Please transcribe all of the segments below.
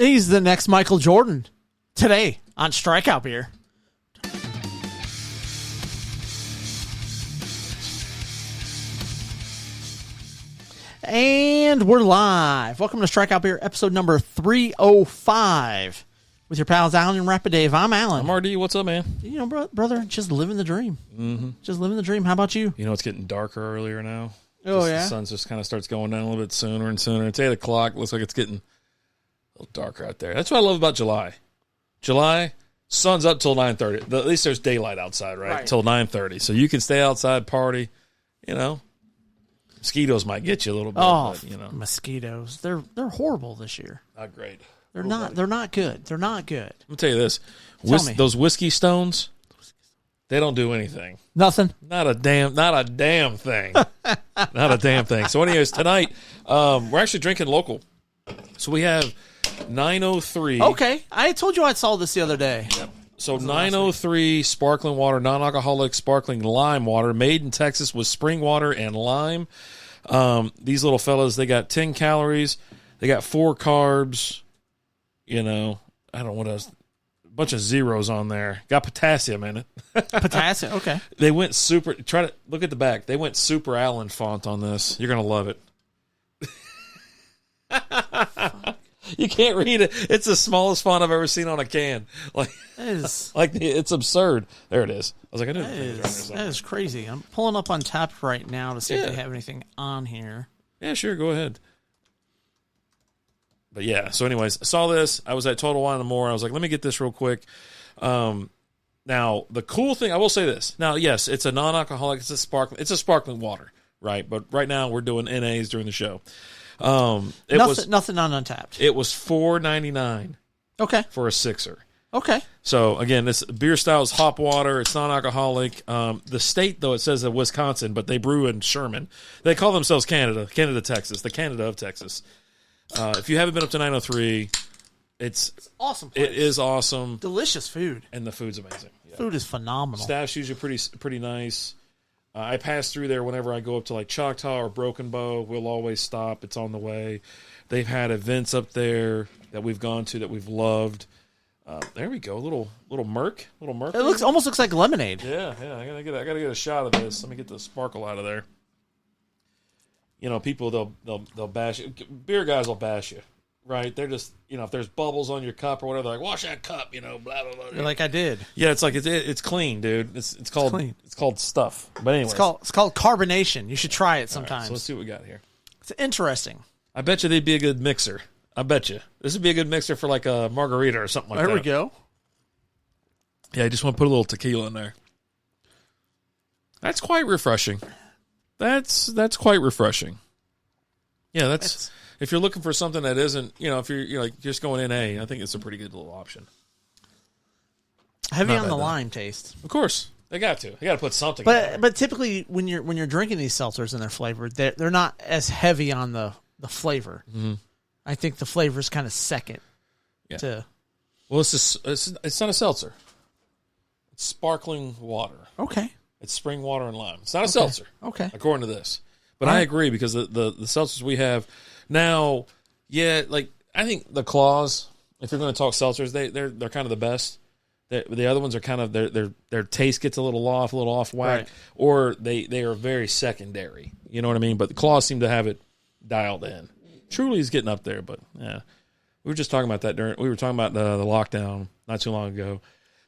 He's the next Michael Jordan today on Strikeout Beer. And we're live. Welcome to Strikeout Beer, episode number 305. With your pals Alan and Rapid Dave. I'm Alan. I'm RD. What's up, man? You know, brother, just living the dream. Mm-hmm. Just living the dream. How about you? You know, it's getting darker earlier now. Oh, yeah? The sun just kind of starts going down a little bit sooner and sooner. It's 8 o'clock. Looks like it's getting a little darker out there. That's what I love about July. July, sun's up till 9:30. At least there's daylight outside, right? Till 9:30. So you can stay outside, party. You know, mosquitoes might get you a little bit. Oh, but, you know, mosquitoes. They're horrible this year. not great. They're not good. They're not good. Let me tell you this. Tell me. Those whiskey stones, they don't do anything. Nothing. Not a damn thing. Not a damn thing. So anyways, tonight, we're actually drinking local. So we have 903. Okay. I told you I saw this the other day. Yep. So 903 sparkling water, non-alcoholic sparkling lime water, made in Texas with spring water and lime. These little fellas, they got 10 calories. They got 4 carbs. You know, I don't know what else. A bunch of zeros on there. Got potassium in it. Potassium, okay. They went super. Try to look at the back. They went super Allen font on this. You're gonna love it. You can't read it. It's the smallest font I've ever seen on a can. Like it's absurd. There it is. I was like, I didn't. That is crazy. I'm pulling up on tap right now to see if they have anything on here. Yeah, sure. Go ahead. But yeah, so anyways, I saw this. I was at Total Wine & More. I was like, let me get this real quick. Now, the cool thing, I will say this. Now, yes, it's a non-alcoholic. It's a sparkling water, right? But right now we're doing NAs during the show. Nothing on Untapped. It was $4.99. Okay. For a sixer. Okay. So again, this beer style is hop water. It's non-alcoholic. The state, though, it says Wisconsin, but they brew in Sherman. They call themselves Canada, Texas, the Canada of Texas. If you haven't been up to 903, it's awesome place. It is awesome. Delicious food. And the food's amazing. Yeah. Food is phenomenal. Staff's usually pretty nice. I pass through there whenever I go up to like Choctaw or Broken Bow. We'll always stop. It's on the way. They've had events up there that we've gone to that we've loved. There we go. Little Merc. It almost looks like lemonade. Yeah. I gotta get a shot of this. Let me get the sparkle out of there. You know, people they'll bash you. Beer guys will bash you, right? They're just, you know, if there's bubbles on your cup or whatever, they're like, wash that cup, you know, blah blah blah. You're like, I did. Yeah, it's like it's clean, dude. It's called clean. It's called stuff. But anyway, it's called carbonation. You should try it sometime. Right, so let's see what we got here. It's interesting. I bet you they'd be a good mixer. I bet you this would be a good mixer for like a margarita or something like that. There we go. Yeah, I just want to put a little tequila in there. That's quite refreshing. That's quite refreshing. Yeah, that's if you're looking for something that isn't, you know, if you're like just going NA, I think it's a pretty good little option. Heavy on the lime taste. Of course, they got to. They got to put something. But typically when you're drinking these seltzers and they're flavored, they're not as heavy on the flavor. Mm-hmm. I think the flavor is kind of second. Yeah. Well, it's not a seltzer. It's sparkling water. Okay. It's spring water and lime. It's not a seltzer. Okay. According to this. But I agree because the seltzers we have now, yeah, like I think the Claws, if you're going to talk seltzers, they're kind of the best. The other ones are kind of their taste gets a little off whack, right. Or they are very secondary. You know what I mean? But the Claws seem to have it dialed in. Truly's getting up there, but yeah, we were just talking about that we were talking about the lockdown not too long ago.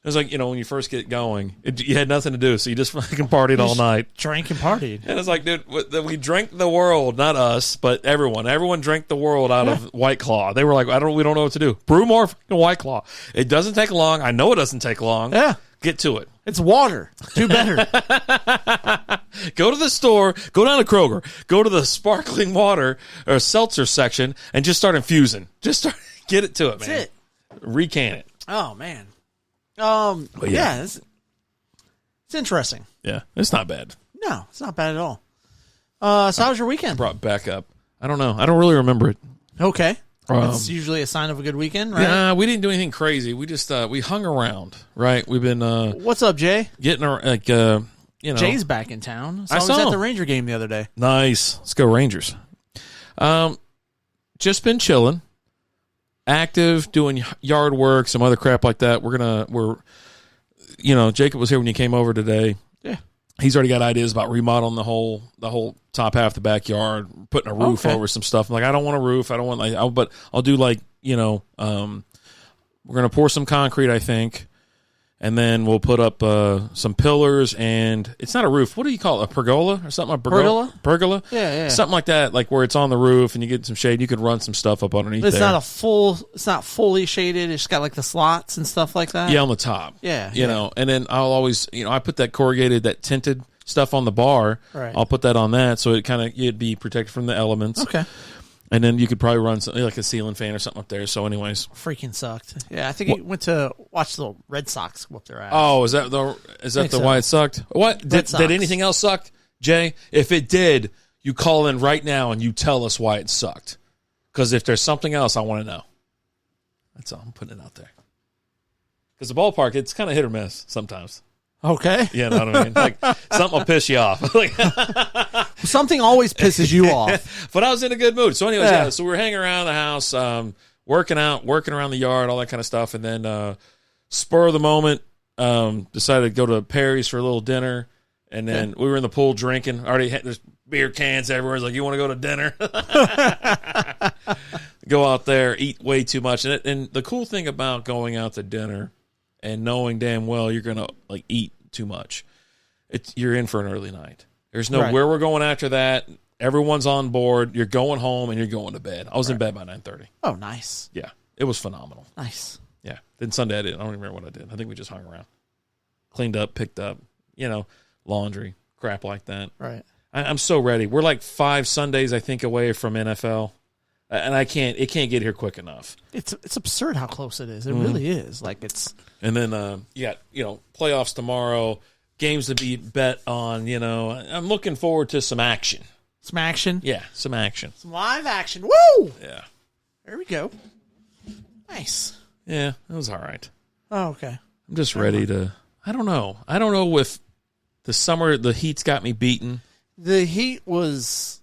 It was like, you know, when you first get going, you had nothing to do, so you just fucking partied all night. Drank and partied. And it's like, dude, we drank the world, not us, but everyone. Everyone drank the world out of White Claw. They were like, we don't know what to do. Brew more fucking White Claw. It doesn't take long. I know it doesn't take long. Yeah. Get to it. It's water. Do better. Go to the store, go down to Kroger, go to the sparkling water or seltzer section, and just start infusing. Get it to it, man. That's it. Recant it. Oh, man. It's interesting. Yeah, it's not bad. No, it's not bad at all. So how was your weekend? Brought back up. I don't know. I don't really remember it. Okay. It's usually a sign of a good weekend, right? Yeah, we didn't do anything crazy. We just we hung around, right? We've been What's up, Jay? Getting like Jay's back in town. So I saw was at him. the Ranger game the other day. Nice. Let's go Rangers. Just been chilling. active doing yard work, some other crap like that. Jacob was here when you came over today. Yeah. He's already got ideas about remodeling the whole top half of the backyard, putting a roof over some stuff. I'm like, I don't want a roof. I don't want but I'll do we're going to pour some concrete, I think. And then we'll put up some pillars, and it's not a roof. What do you call it? A pergola or something? Pergola? Pergola? Yeah. Something like that, like where it's on the roof and you get some shade. You could run some stuff up underneath It's there. It's not fully shaded. It's got like the slots and stuff like that. Yeah, on the top. Yeah. You know, and then I'll always, I put that corrugated, that tinted stuff on the bar. Right. I'll put that on that so it'd be protected from the elements. Okay. And then you could probably run something like a ceiling fan or something up there. So, anyways, freaking sucked. Yeah, I think he went to watch the Red Sox whoop their ass. Oh, is that why it sucked? What did anything else suck, Jay? If it did, you call in right now and you tell us why it sucked. Because if there's something else, I want to know. That's all. I'm putting it out there. Because the ballpark, it's kind of hit or miss sometimes. Okay. You know what I mean? Like, something will piss you off. Something always pisses you off. But I was in a good mood. So anyways, so we were hanging around the house, working around the yard, all that kind of stuff. And then spur of the moment, decided to go to Perry's for a little dinner. And then we were in the pool drinking. There's beer cans everywhere. It's like, you want to go to dinner? Go out there, eat way too much. And the cool thing about going out to dinner and knowing damn well you're going to like eat too much, you're in for an early night. There's no where we're going after that. Everyone's on board. You're going home and you're going to bed. I was in bed by 9:30. Oh, nice. Yeah, it was phenomenal. Nice. Yeah. Then Sunday I don't even remember what I did. I think we just hung around, cleaned up, picked up, laundry, crap like that. Right. I'm so ready. We're like 5 Sundays I think away from NFL. And it can't get here quick enough. It's absurd how close it is. It really is. Like it's. And then playoffs tomorrow, games to be bet on. I'm looking forward to some action. Some action. Yeah, some action. Some live action. Woo! Yeah. There we go. Nice. Yeah, it was all right. Oh, okay. I'm just ready to. I don't know if the summer the heat's got me beaten. The heat was.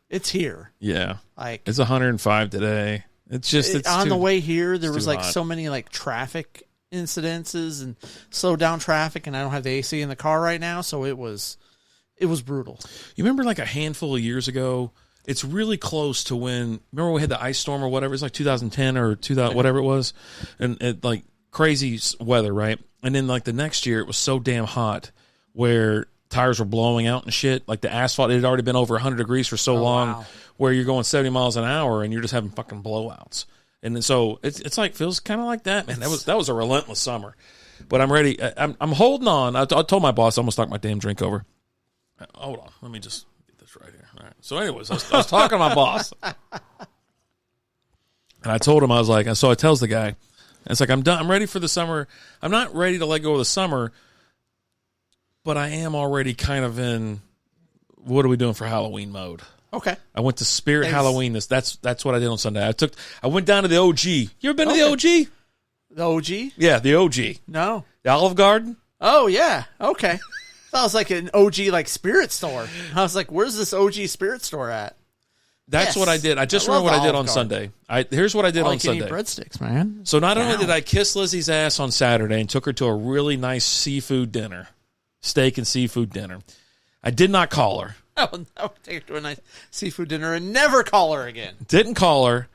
It's here. Yeah. Like it's 105 today. It's just on the way here. There was like hot. So many like traffic incidences and slow down traffic, and I don't have the AC in the car right now, so it was brutal. You remember like a handful of years ago? It's really close to when. Remember we had the ice storm or whatever. It's like 2010 or 2000 whatever it was, and it like crazy weather, right? And then like the next year, it was so damn hot where tires were blowing out and shit. Like the asphalt, it had already been over 100 degrees for so long, where you're going 70 miles an hour and you're just having fucking blowouts. And then, so it's like feels kind of like that, man. That was a relentless summer. But I'm ready. I'm holding on. I told my boss I almost knocked my damn drink over. Hold on, let me just get this right here. All right. So, anyways, I was talking to my boss, and I told him so I tells the guy, it's like I'm done. I'm ready for the summer. I'm not ready to let go of the summer. But I am already kind of in what are we doing for Halloween mode. Okay. I went to Spirit Halloween. That's what I did on Sunday. I went down to the OG. You ever been to the OG? The OG? Yeah, the OG. No. The Olive Garden? Oh, yeah. Okay. That was like an OG like spirit store. I was like, where's this OG spirit store at? That's what I did. I just remember what I did on Sunday. Here's what I did on Sunday. Breadsticks, man. So not only did I kiss Lizzie's ass on Saturday and took her to a really nice seafood dinner, steak and seafood dinner, I did not call her. Oh, no. Take her to a nice seafood dinner and never call her again. Didn't call her,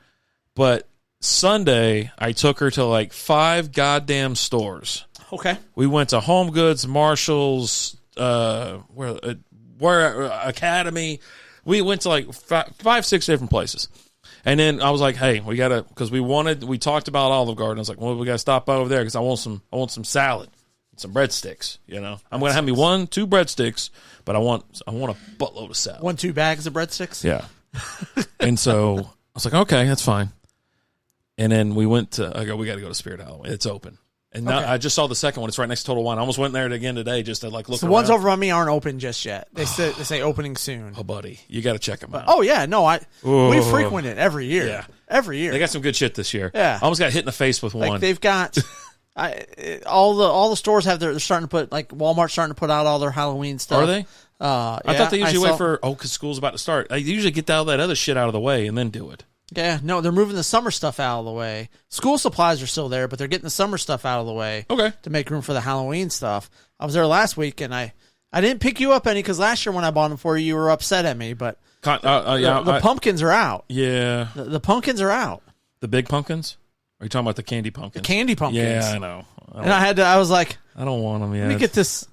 but Sunday I took her to like 5 goddamn stores. Okay. We went to Home Goods, Marshalls, Academy. We went to like 5, 6 different places. And then I was like, hey, we got to, because we talked about Olive Garden. I was like, well, we got to stop by over there because I want some salad, some breadsticks, I'm going to have me 1-2 breadsticks, but I want a buttload of salad. 1-2 bags of breadsticks? Yeah. And so I was like, okay, that's fine. And then we went to, we got to go to Spirit Halloween. It's open. And now I just saw the second one. It's right next to Total Wine. I almost went there again today just to like look. The ones over on me aren't open just yet. They say opening soon. Oh, buddy, you got to check them out. Oh yeah, no, we frequent it every year. Yeah, every year. They got some good shit this year. Yeah, I almost got hit in the face with one. Like they've got all the stores have they're starting to put like Walmart's starting to put out all their Halloween stuff. Are they? I thought they usually wait for because school's about to start. I usually get all that other shit out of the way and then do it. Yeah, no, they're moving the summer stuff out of the way. School supplies are still there, but they're getting the summer stuff out of the way. Okay. To make room for the Halloween stuff. I was there last week, and I didn't pick you up any because last year when I bought them for you, you were upset at me. But the pumpkins are out. Yeah. The pumpkins are out. The big pumpkins? Are you talking about the candy pumpkins? The candy pumpkins. Yeah, I know. I was like, I don't want them yet. Let me get this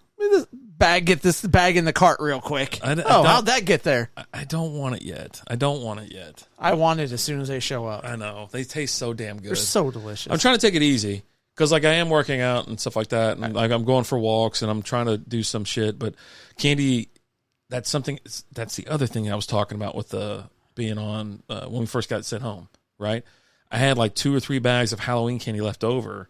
bag in the cart real quick. How'd that get there? I don't want it yet. I want it as soon as they show up. I know. They taste so damn good. They're so delicious. I'm trying to take it easy because, like, I am working out and stuff like that, and like I'm going for walks and I'm trying to do some shit. But candy, that's the other thing I was talking about with being on when we first got sent home. Right, I had like 2 or 3 bags of Halloween candy left over.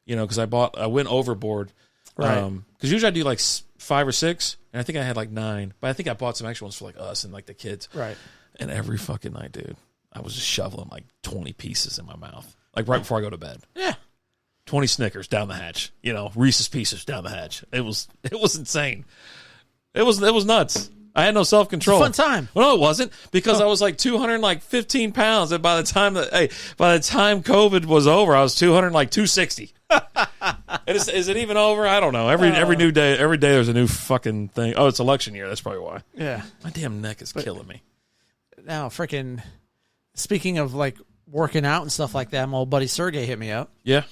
Because I went overboard. Right. Because usually I do like 5 or 6, and I think I had like 9. But I think I bought some extra ones for like us and like the kids. Right. And every fucking night, dude, I was just shoveling like 20 pieces in my mouth, like right before I go to bed. Yeah. 20 Snickers down the hatch. Reese's Pieces down the hatch. It was insane. It was nuts. I had no self-control. It's a fun time. Well, no, it wasn't because I was like 215 pounds, and by the time COVID was over, I was 260. Is it even over? I don't know. Every day there's a new fucking thing. Oh, it's election year. That's probably why. Yeah. My damn neck is killing me. Now, freaking. Speaking of like working out and stuff like that, my old buddy Sergey hit me up. Yeah.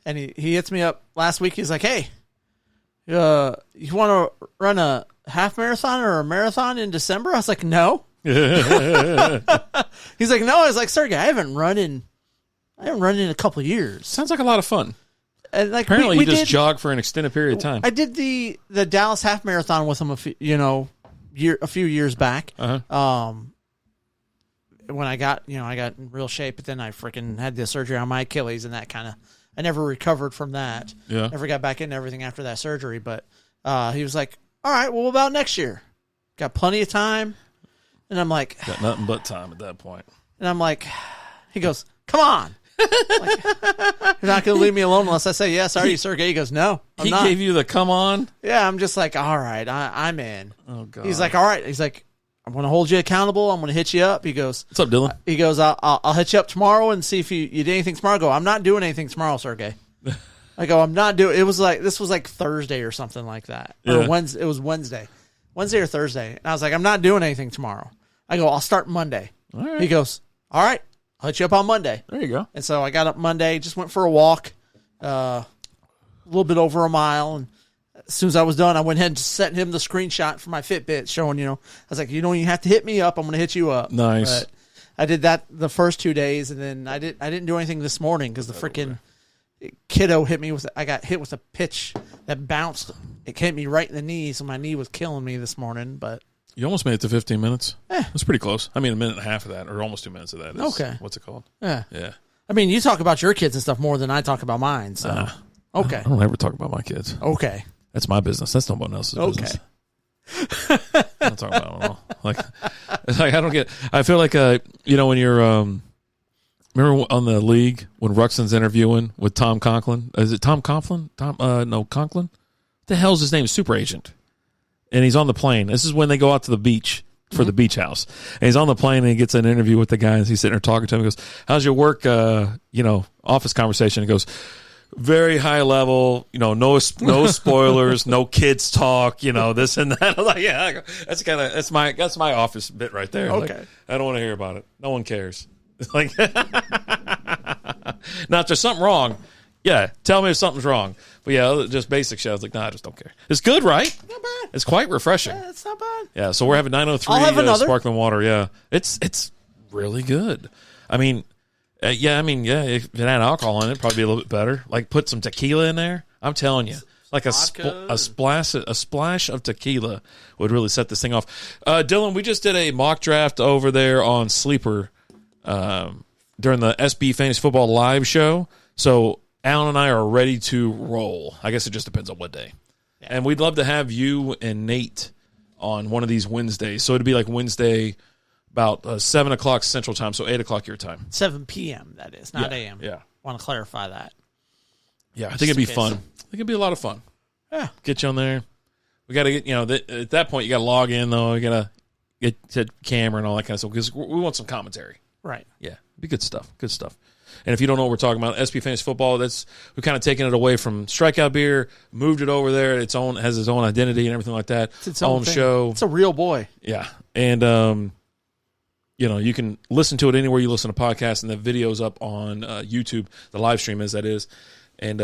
And he hits me up last week. He's like, "Hey, you want to run a half marathon or a marathon in December?" I was like, "No." He's like, "No." I was like, "Sergey, I haven't run in a couple of years." Sounds like a lot of fun. And like apparently, you just jog for an extended period of time. I did the Dallas half marathon with him a few years back. Uh-huh. When I got in real shape, but then I freaking had the surgery on my Achilles, and that kind of I never recovered from that. Yeah. Never got back into everything after that surgery. But he was like, "All right, well, what about next year? Got plenty of time." And I'm like, got nothing but time at that point. And I'm like, he goes, "Come on." Like, you're not going to leave me alone unless I say yes. Are you, Sergey? He goes, "No, I'm not." He gave you the come on? Yeah, I'm just like, all right, I'm in. Oh, God. He's like, all right. He's like, "I'm going to hold you accountable. I'm going to hit you up." He goes, "What's up, Dylan?" He goes, I'll hit you up tomorrow and see if you did anything tomorrow." I go, "I'm not doing anything tomorrow, Sergey." I go, "I'm not doing." This was like Thursday or something like that. Yeah. Or Wednesday. It was Wednesday or Thursday. And I was like, "I'm not doing anything tomorrow." I go, "I'll start Monday." All right. He goes, "All right, I'll hit you up on Monday." There you go. And so I got up Monday, just went for a walk, a little bit over a mile. And as soon as I was done, I went ahead and just sent him the screenshot from my Fitbit showing, I was like, "You don't even have to hit me up. I'm going to hit you up." Nice. But I did that the first 2 days, and then I didn't do anything this morning because the freaking kiddo hit me I got hit with a pitch that bounced. It hit me right in the knee, so my knee was killing me this morning. But you almost made it to 15 minutes. That's pretty close. I mean, 1.5 minutes of that, or almost 2 minutes of that. Is, okay. What's it called? Yeah. Yeah. I mean, you talk about your kids and stuff more than I talk about mine. So okay. I don't ever talk about my kids. Okay. That's my business. That's no one else's business. I don't talk about them at all. Like I don't get. I feel like when you're remember on the league when Ruxin's interviewing with Tom Conklin. Is it Tom Conklin? Conklin. What the hell's his name? Super agent. And he's on the plane. This is when they go out to the beach for the beach house. And he's on the plane and he gets an interview with the guy. And he's sitting there talking to him. He goes, "How's your work? Office conversation." He goes, "Very high level, no spoilers, no kids talk, this and that." I'm like, yeah, that's my office bit right there. Okay. Like, I don't want to hear about it. No one cares. Like, now if there's something wrong, yeah, tell me if something's wrong. But yeah, just basic shit. I was like, I just don't care. It's good, right? Not bad. It's quite refreshing. Yeah, it's not bad. Yeah, so we're having 903 sparkling water. Yeah, it's really good. I mean, if it had alcohol in it, it'd probably be a little bit better. Like put some tequila in there. I'm telling you, like a splash of tequila would really set this thing off. Dylan, we just did a mock draft over there on Sleeper during the SB Fantasy Football live show. So Alan and I are ready to roll. I guess it just depends on what day. Yeah. And we'd love to have you and Nate on one of these Wednesdays. So it'd be like Wednesday about 7 o'clock Central Time, so 8 o'clock your time. 7 p.m., that is, not a.m. Yeah. Want to clarify that. Yeah, I think it'd be fun. I think it'd be a lot of fun. Yeah. Get you on there. We got to get, at that point, you got to log in, though. You got to get to camera and all that kind of stuff because we want some commentary. Right. Yeah, be good stuff. Good stuff. And if you don't know what we're talking about, SP Fantasy Football, we've kind of taken it away from Strikeout Beer, moved it over there. Has its own identity and everything like that. It's its own show. It's a real boy. Yeah. And, you can listen to it anywhere you listen to podcasts, and the video's up on YouTube, the live stream that is. And,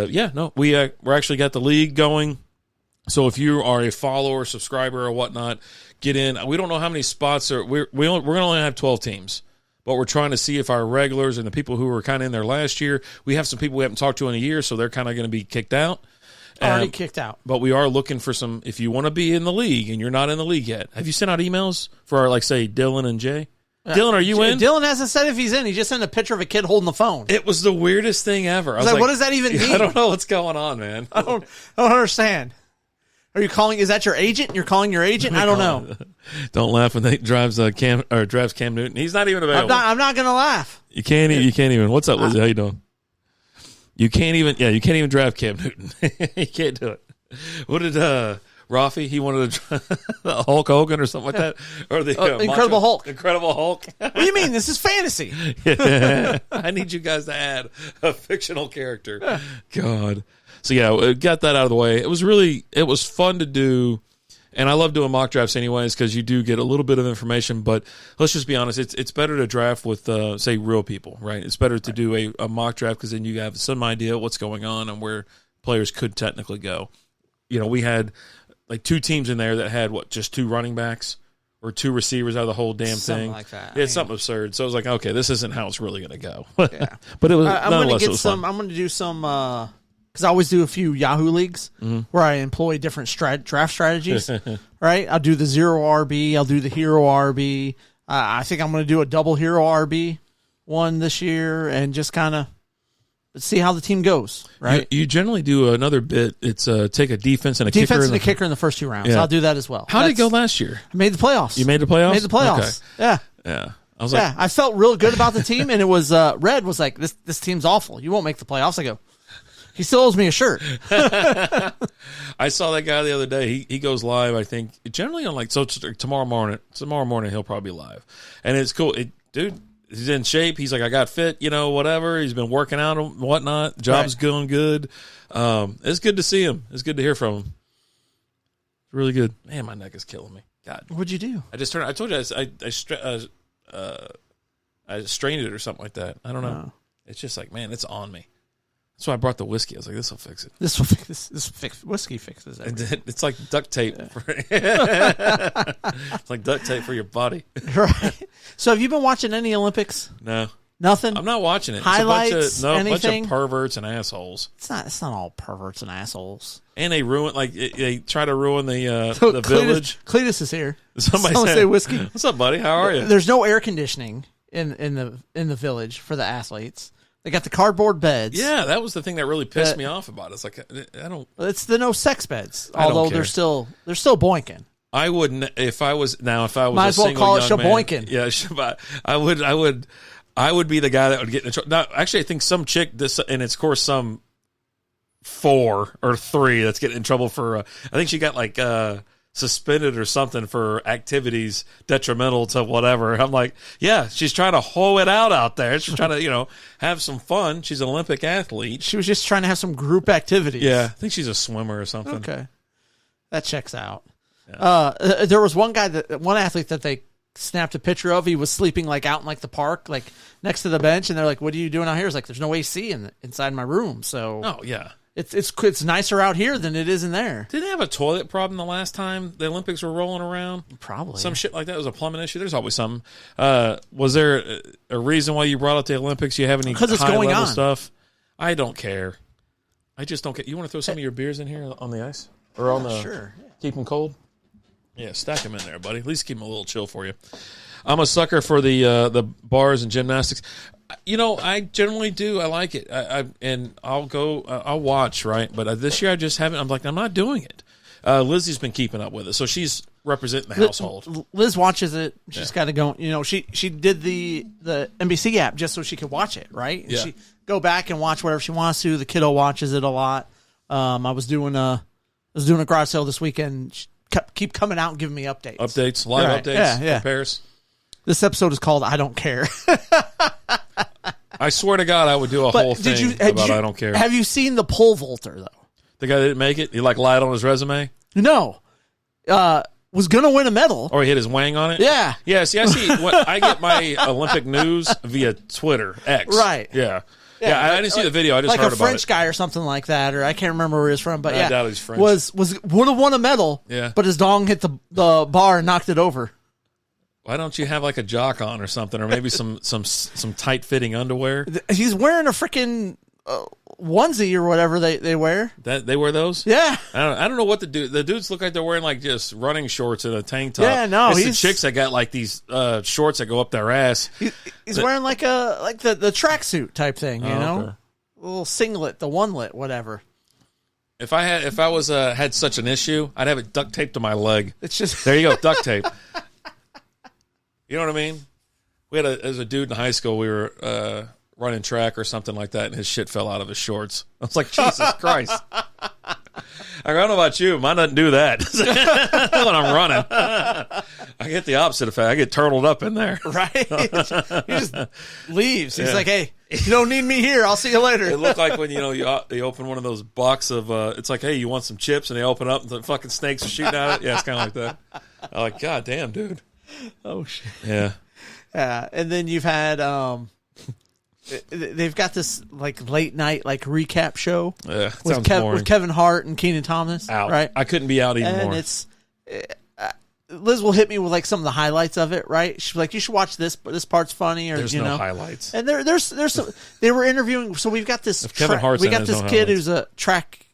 we're actually got the league going. So if you are a follower, subscriber, or whatnot, get in. We don't know how many spots are. We're going to only have 12 teams. But we're trying to see if our regulars and the people who were kind of in there last year, we have some people we haven't talked to in a year, so they're kind of going to be kicked out. Already kicked out. But we are looking for some, if you want to be in the league and you're not in the league yet. Have you sent out emails for our, say, Dylan and Jay? Dylan, are you in? Dylan hasn't said if he's in. He just sent a picture of a kid holding the phone. It was the weirdest thing ever. I was like, what does that even mean? I don't know what's going on, man. I don't understand. Are you calling? Is that your agent? You're calling your agent? I don't know. Don't laugh when they drives Cam Newton. He's not even available. I'm not going to laugh. You can't even. What's up, Lizzie? How you doing? You can't even draft Cam Newton. You can't do it. What did Rafi? He wanted to Hulk Hogan or something like that, or the Incredible Hulk. Incredible Hulk. What do you mean? This is fantasy. Yeah. I need you guys to add a fictional character. God. So yeah, got that out of the way. It was fun to do, and I love doing mock drafts anyways because you do get a little bit of information. But let's just be honest, it's better to draft with say real people, right? It's better to do a mock draft because then you have some idea what's going on and where players could technically go. We had like 2 teams in there that had just 2 running backs or 2 receivers out of the whole damn something thing. Like that. It's something absurd. So I was like, okay, this isn't how it's really going to go. Yeah. But it was. I'm going to get some. I'm going to do some. Because I always do a few Yahoo leagues where I employ different draft strategies, right? I'll do the 0 RB. I'll do the hero RB. I think I'm going to do a double hero RB one this year and just kind of see how the team goes, right? You generally do another bit. It's take a defense and a kicker. Defense and a kicker in the first 2 rounds. Yeah. I'll do that as well. How did it go last year? I made the playoffs. You made the playoffs? Made the playoffs. Okay. Yeah. Yeah. I was like, I felt real good about the team, and it was Red was like, this team's awful. You won't make the playoffs. I go, he still owes me a shirt. I saw that guy the other day. He goes live, I think, generally on tomorrow morning. Tomorrow morning he'll probably be live. And it's cool. Dude, he's in shape. He's like, I got fit, whatever. He's been working out and whatnot. Job's going good. It's good to see him. It's good to hear from him. It's really good. Man, my neck is killing me. God. What'd you do? I told you I strained it or something like that. I don't know. It's just like, man, it's on me. That's why I brought the whiskey. I was like, this will fix it. Whiskey fixes it. It's like duct tape. It's like duct tape for your body. Right. So have you been watching any Olympics? No. Nothing? I'm not watching it. Highlights? It's a bunch of perverts and assholes. It's not all perverts and assholes. And they they try to ruin the village. Cletus is here. Somebody say whiskey. What's up, buddy? How are you? There's no air conditioning in the village for the athletes. They got the cardboard beds. Yeah, that was the thing that really pissed me off about it. It's like I don't. It's the no sex beds. Although they're still boinking. I wouldn't if I was Might a as well single call it young man. shaboinking. Yeah, I would be the guy that would get in trouble. Now, actually, I think some chick and it's of course some 4 or 3 that's getting in trouble for. I think she got like suspended or something for activities detrimental to whatever. I'm like, yeah, she's trying to hoe it out there. She's trying to, have some fun. She's an Olympic athlete. She was just trying to have some group activities. Yeah, I think she's a swimmer or something. Okay. That checks out. Yeah. There was one athlete that they snapped a picture of. He was sleeping like out in like the park, like next to the bench, and they're like, "What are you doing out here?" It's like, "There's no AC inside my room." So, oh yeah, it's nicer out here than it is in there. Didn't they have a toilet problem the last time the Olympics were rolling around? Probably some shit like that. It was a plumbing issue. There's always something. Was there a reason why you brought up the Olympics? You have any high level stuff? I don't care. I just don't care. You want to throw some of your beers in here on the ice or on the sure. Keep them cold. Yeah, stack them in there, buddy. At least keep them a little chill for you. I'm a sucker for the bars and gymnastics. I generally do. I like it. And I'll go. I'll watch, right? But this year I just haven't. I'm like, I'm not doing it. Lizzie's been keeping up with it, so she's representing the household. Liz watches it. She's got to go. She did the NBC app just so she could watch it, right? And yeah. She go back and watch whatever she wants to. The kiddo watches it a lot. I was doing a garage sale this weekend. Keep coming out and giving me updates. Live updates. Yeah. Paris. This episode is called I Don't Care. I swear to God, I would do a whole thing about I don't care. Have you seen the pole vaulter, though? The guy that didn't make it? He like lied on his resume? No. Was going to win a medal. Or he hit his wang on it? Yeah. Yeah, see, I get my Olympic news via Twitter, X. Right. Yeah. Yeah, I didn't see the video. I just heard about it. Like a French guy or something like that, or I can't remember where he was from, but I doubt he's French. would have won a medal, but his dong hit the bar and knocked it over. Why don't you have like a jock on or something, or maybe some tight fitting underwear? He's wearing a freaking onesie or whatever they wear. That they wear those? Yeah. I don't know what the dudes look like. They're wearing like just running shorts and a tank top. Yeah, no, it's the chicks that got like these shorts that go up their ass. He's wearing like the tracksuit type thing, you know, okay. A little singlet, the onelet, whatever. If I had such an issue, I'd have it duct taped to my leg. It's just there you go, duct tape. You know what I mean? We had as a dude in high school, we were running track or something like that, and his shit fell out of his shorts. I was like, Jesus Christ. I don't know about you. Mine doesn't do that when I'm running. I get the opposite effect. I get turtled up in there. Right? He just leaves. He's like, hey, you don't need me here. I'll see you later. It looked like when, you open one of those box of, it's like, hey, you want some chips? And they open up and the fucking snakes are shooting at it. Yeah, it's kind of like that. I'm like, God damn, dude. Oh, shit. Yeah. Yeah. And then you've had, they've got this like late night like recap show with Kevin Hart and Kenan Thomas. Out. Right? I couldn't be out even more. And it's Liz will hit me with like some of the highlights of it. Right? She's like, you should watch this. But this part's funny. Or there's no highlights. And there's some. They were interviewing. So we've got this. Kevin Hart's we got this no kid highlights. who's a track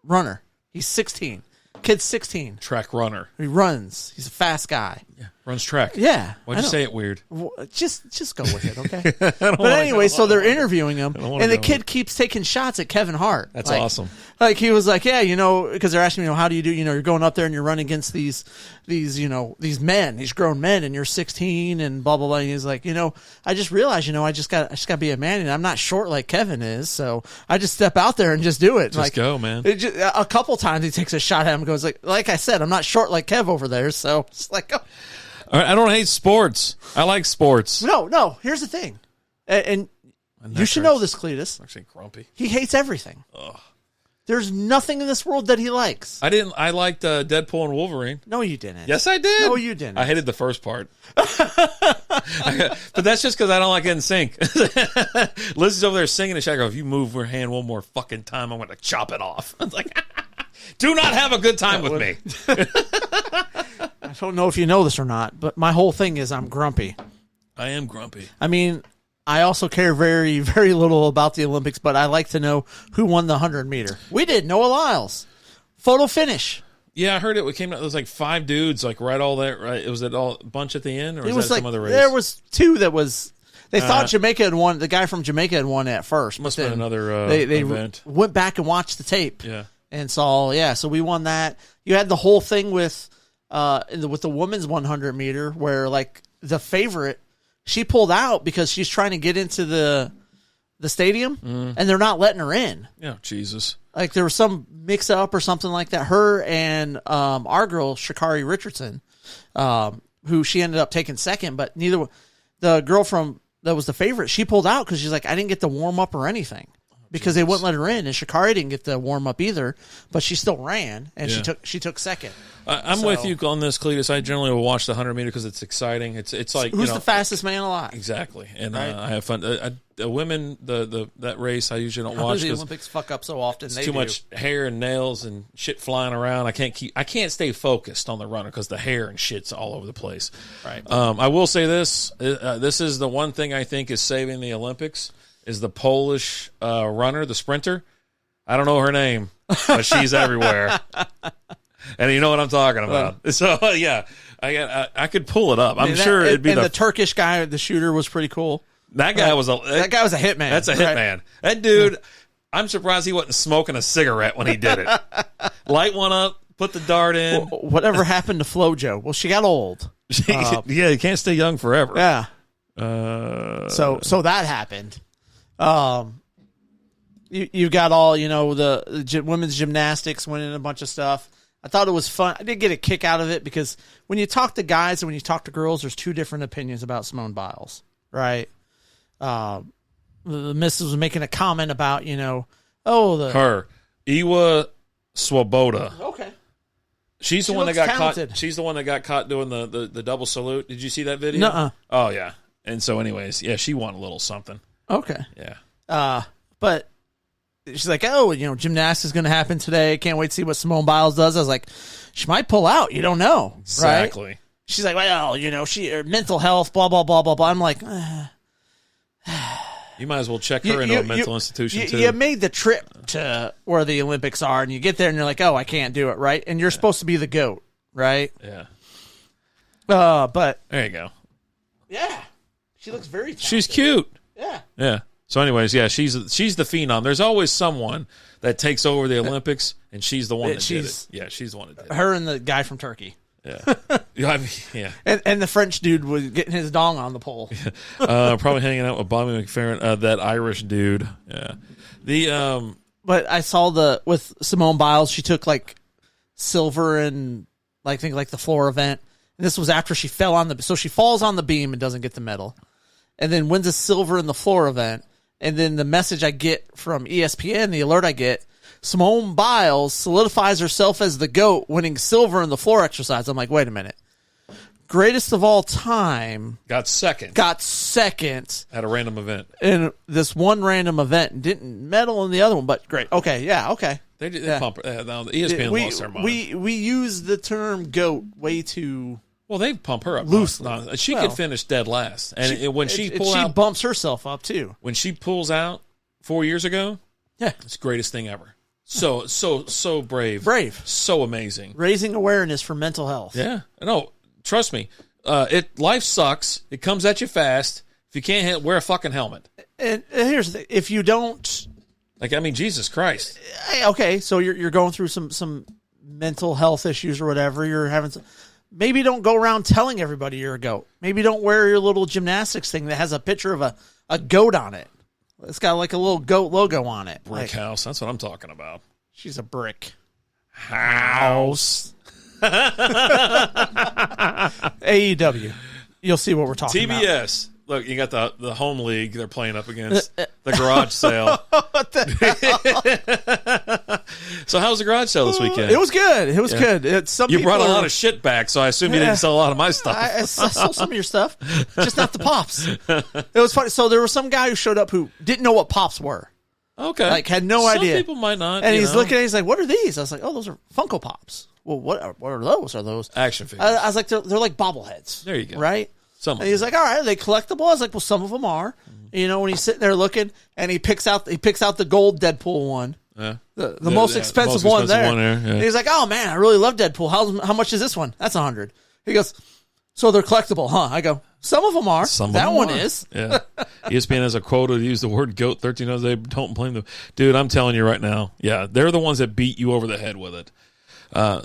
runner. He's 16. Kid's 16. Track runner. He runs. He's a fast guy. Yeah. Runs track. Yeah. Why'd you say it weird? Just go with it, okay? But anyway, so they're interviewing him, and the kid keeps taking shots at Kevin Hart. That's awesome. Like he was like, yeah, because they're asking me, how do you do? You're going up there and you're running against these men, these grown men, and you're 16 and blah blah blah. And he's like, I just realized, I just got to be a man, and I'm not short like Kevin is, so I just step out there and just do it. Just go, man. A couple times he takes a shot at him and goes like I said, I'm not short like Kev over there, so it's like. Oh. I don't hate sports. I like sports. No. Here's the thing, and you should know this, Cletus. I'm actually grumpy. He hates everything. Ugh. There's nothing in this world that he likes. I liked Deadpool and Wolverine. No, you didn't. Yes, I did. No, you didn't. I hated the first part. But that's just because I don't like getting sync. Liz is over there singing and she go, if you move your hand one more fucking time, I'm going to chop it off. I was like, do not have a good time with me. I don't know if you know this or not, but my whole thing is I'm grumpy. I am grumpy. I mean, I also care very, very little about the Olympics, but I like to know who won the 100-meter. We did. Noah Lyles. Photo finish. Yeah, I heard it. It came out. There was like 5 dudes, like right all that. Right, it was it all bunch at the end, or was that like, some other race? There was 2 that was. They thought Jamaica had won. The guy from Jamaica had won at first. Must have been another they event. Went back and watched the tape. Yeah, and saw. Yeah, so we won that. You had the whole thing with the women's 100-meter where like the favorite. She pulled out because she's trying to get into the stadium, and they're not letting her in. Yeah, Jesus. Like there was some mix-up or something like that. Her and our girl, Sha'Carri Richardson, who she ended up taking second, but the girl that was the favorite, she pulled out because she's like, I didn't get the warm-up or anything. Because they wouldn't let her in, and Sha'Carri didn't get the warm up either, but she still ran, and she took second. I'm with you on this, Cletus. I generally will watch the 100-meter because it's exciting. It's like who's the fastest man alive? Exactly, and right? I have fun. The women, that race, I usually don't watch. The Olympics fuck up so often. It's too much hair and nails and shit flying around. I can't stay focused on the runner because the hair and shit's all over the place. Right. I will say this. This is the one thing I think is saving the Olympics. Is the Polish runner, the sprinter. I don't know her name, but she's everywhere. And you know what I'm talking about. So, yeah, I could pull it up. I'm sure it'd be the Turkish guy, the shooter, was pretty cool. That guy was a hitman. That's a hitman. That dude, I'm surprised he wasn't smoking a cigarette when he did it. Light one up, put the dart in. Whatever happened to FloJo? Well, she got old. Yeah, you can't stay young forever. Yeah. So that happened. You got all, the women's gymnastics winning a bunch of stuff. I thought it was fun. I did get a kick out of it because when you talk to guys and when you talk to girls, there's two different opinions about Simone Biles, right? The missus was making a comment about, her Iwa Swoboda. Okay. She's the She one that looks got talented. caught. She's the one that got caught doing the double salute. Did you see that video? Nuh-uh. Oh yeah. And so, anyways, yeah, she won a little something. Okay. Yeah. But she's like, oh, gymnastics is going to happen today. Can't wait to see what Simone Biles does. I was like, she might pull out. You don't know. Exactly. Right? She's like, well, her mental health, blah, blah, blah, blah, blah. I'm like, You might as well check her into a mental institution too. You made the trip to where the Olympics are, and you get there and you're like, oh, I can't do it, right? And you're supposed to be the GOAT, right? Yeah. But There you go. yeah, she looks very talented. She's cute. Yeah. Yeah. So, anyways, yeah, she's the phenom. There's always someone that takes over the Olympics, and she's the one that did it. Yeah, she's the one that did it. Her and the guy from Turkey. Yeah. Yeah. I mean, yeah. And the French dude was getting his dong on the pole. Probably hanging out with Bobby McFerrin, that Irish dude. Yeah. But I saw with Simone Biles, she took like silver and I think the floor event. And this was after she fell so she falls on the beam and doesn't get the medal. And then wins a silver in the floor event. And then the message I get from ESPN, the alert I get, Simone Biles solidifies herself as the GOAT, winning silver in the floor exercise. I'm like, wait a minute. Greatest of all time. Got second At a random event. In this one random event and didn't medal in the other one, but great. Okay, yeah, okay. They pump. Now the ESPN lost their mind. We use the term GOAT way too Well, they pump her up loosely. No, she could finish dead last, and when she bumps herself up too. When she pulls out 4 years ago, yeah, it's the greatest thing ever. So brave, so amazing, raising awareness for mental health. Yeah, no, trust me, life sucks. It comes at you fast. If you can't wear a fucking helmet. And here's the thing: if you don't, Jesus Christ. Okay, so you're going through some mental health issues or whatever. You're having some. Maybe don't go around telling everybody you're a goat. Maybe don't wear your little gymnastics thing that has a picture of a goat on it. It's got like a little goat logo on it. Brick house. That's what I'm talking about. She's a brick house. AEW. You'll see what we're talking about. TBS. Look, you got the home league they're playing up against. The garage sale. What the hell? So how was the garage sale this weekend? It was good. It was good. You brought a lot of shit back, so I assume you didn't sell a lot of my stuff. I sold some of your stuff, just not the Pops. It was funny. So there was some guy who showed up who didn't know what Pops were. Okay. Had no idea. Some people might not. And he's looking at it, he's like, what are these? I was like, oh, those are Funko Pops. Well, what are those? Are those action figures? I was like, they're like bobbleheads. There you go. Right? Some. And he's like, all right, are they collectible? I was like, well, some of them are. When he's sitting there looking, and he picks out the gold Deadpool one, the most expensive one there. And he's like, oh man, I really love Deadpool. How much is this one? That's $100. He goes, so they're collectible, huh? I go, some of them are. That one is. Yeah. ESPN has a quota to use the word goat 13 times. They don't blame them. Dude, I'm telling you right now. Yeah, they're the ones that beat you over the head with it.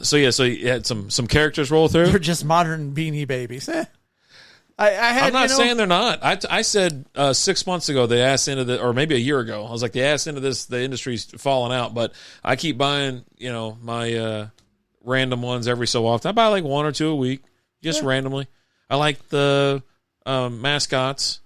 So you had some characters roll through. They're just modern Beanie Babies. I'm not saying they're not. I said 6 months ago they asked into the, or maybe a year ago. I was like, they asked into this. The industry's falling out, but I keep buying, my random ones every so often. I buy like one or two a week, just randomly. I like the mascots.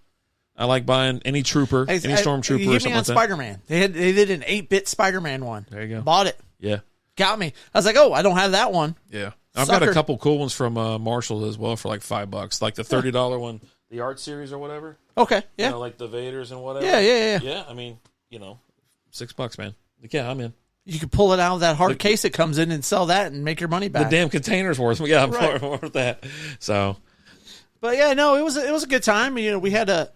I like buying any trooper, any stormtrooper or something like that. Spider-Man. They did an 8-bit Spider-Man one. There you go. Bought it. Yeah. Got me. I was like, oh, I don't have that one. Yeah. I've got a couple cool ones from Marshall as well for like $5, like the $30 one, the art series or whatever. Okay, yeah, like the Vaders and whatever. Yeah. Yeah, I mean, $6, man. Yeah, I'm in. You could pull it out of that hard case it comes in and sell that and make your money back. The damn container's worth. Yeah, I'm worth that. So, but yeah, no, it was a good time. We had a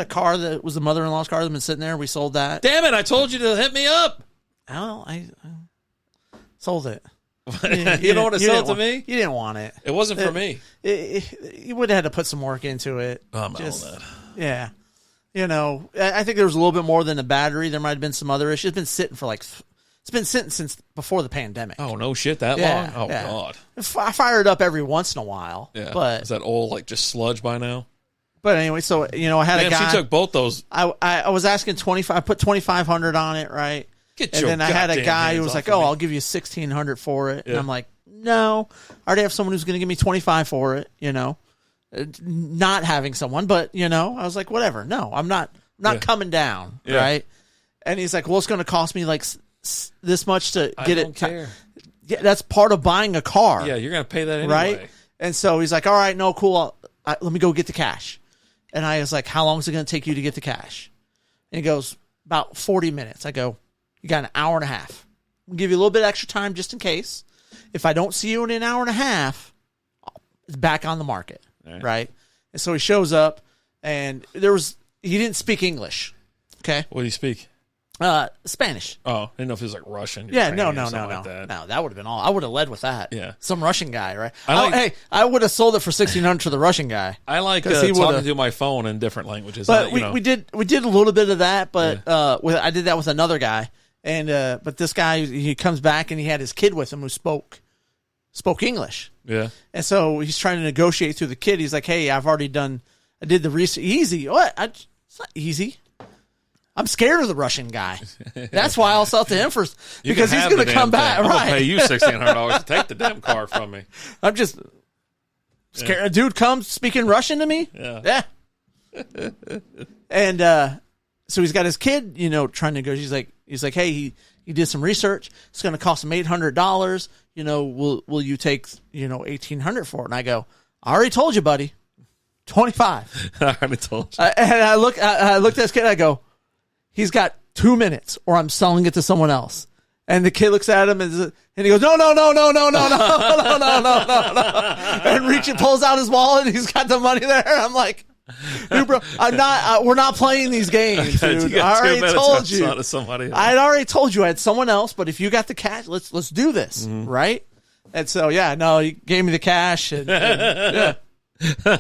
car that was the mother-in-law's car that had been sitting there. We sold that. Damn it! I told you to hit me up. Oh, I sold it. You don't want to sell it to me? You didn't want it. It wasn't for me. You would have had to put some work into it. I'm all that. Yeah. I think there was a little bit more than the battery. There might have been some other issues. It's been sitting for it's been sitting since before the pandemic. Oh, no shit, that long? Oh, yeah. God. I fire it up every once in a while. Yeah. But is that old, just sludge by now? But anyway, so, I had a guy. She took both those. I was asking 25. I put 2,500 on it, right? And then I had a guy who was like, "Oh, I'll give you 1,600 for it." Yeah. And I'm like, no. I already have someone who's going to give me 25 for it, you know. Not having someone, but, you know, I was like, whatever. No, I'm not coming down, right? And he's like, well, it's going to cost me like this much to get it. I don't care. Yeah, that's part of buying a car. Yeah, you're going to pay that anyway. Right? And so he's like, all right, no, cool. Let me go get the cash. And I was like, how long is it going to take you to get the cash? And he goes, about 40 minutes. I go, you got an hour and a half. We'll give you a little bit extra time just in case. If I don't see you in an hour and a half, it's back on the market. Right? And so he shows up, and he didn't speak English. Okay? What do you speak? Spanish. Oh, I didn't know if it was like Russian. Yeah, no. Like that. No, that would have been all. I would have led with that. Yeah. Some Russian guy, right? Hey, I would have sold it for $1,600 to the Russian guy. I like talking through my phone in different languages. But we did a little bit of that, but I did that with another guy. And but this guy, he comes back and he had his kid with him who spoke English. Yeah. And so he's trying to negotiate through the kid. He's like, hey, I did the research. Easy. What? It's not easy. I'm scared of the Russian guy. That's why I'll sell it to him first, because he's going to come back. I'm right. going to pay you $1,600 to take the damn car from me. I'm just scared. A dude comes speaking Russian to me. Yeah. And so he's got his kid, you know, trying to go. He's like, hey, he did some research. It's going to cost him $800. You know, will you take, you know, $1,800 for it? And I go, I already told you, buddy, 25. I already told you. And I looked at this kid. I go, he's got 2 minutes, or I'm selling it to someone else. And the kid looks at him and he goes, no, and pulls out his wallet and he's got the money there. I'm like, dude, bro, we're not playing these games, dude. I already told you. I already told you I had someone else, but if you got the cash, let's do this, right? And so, he gave me the cash and yeah. I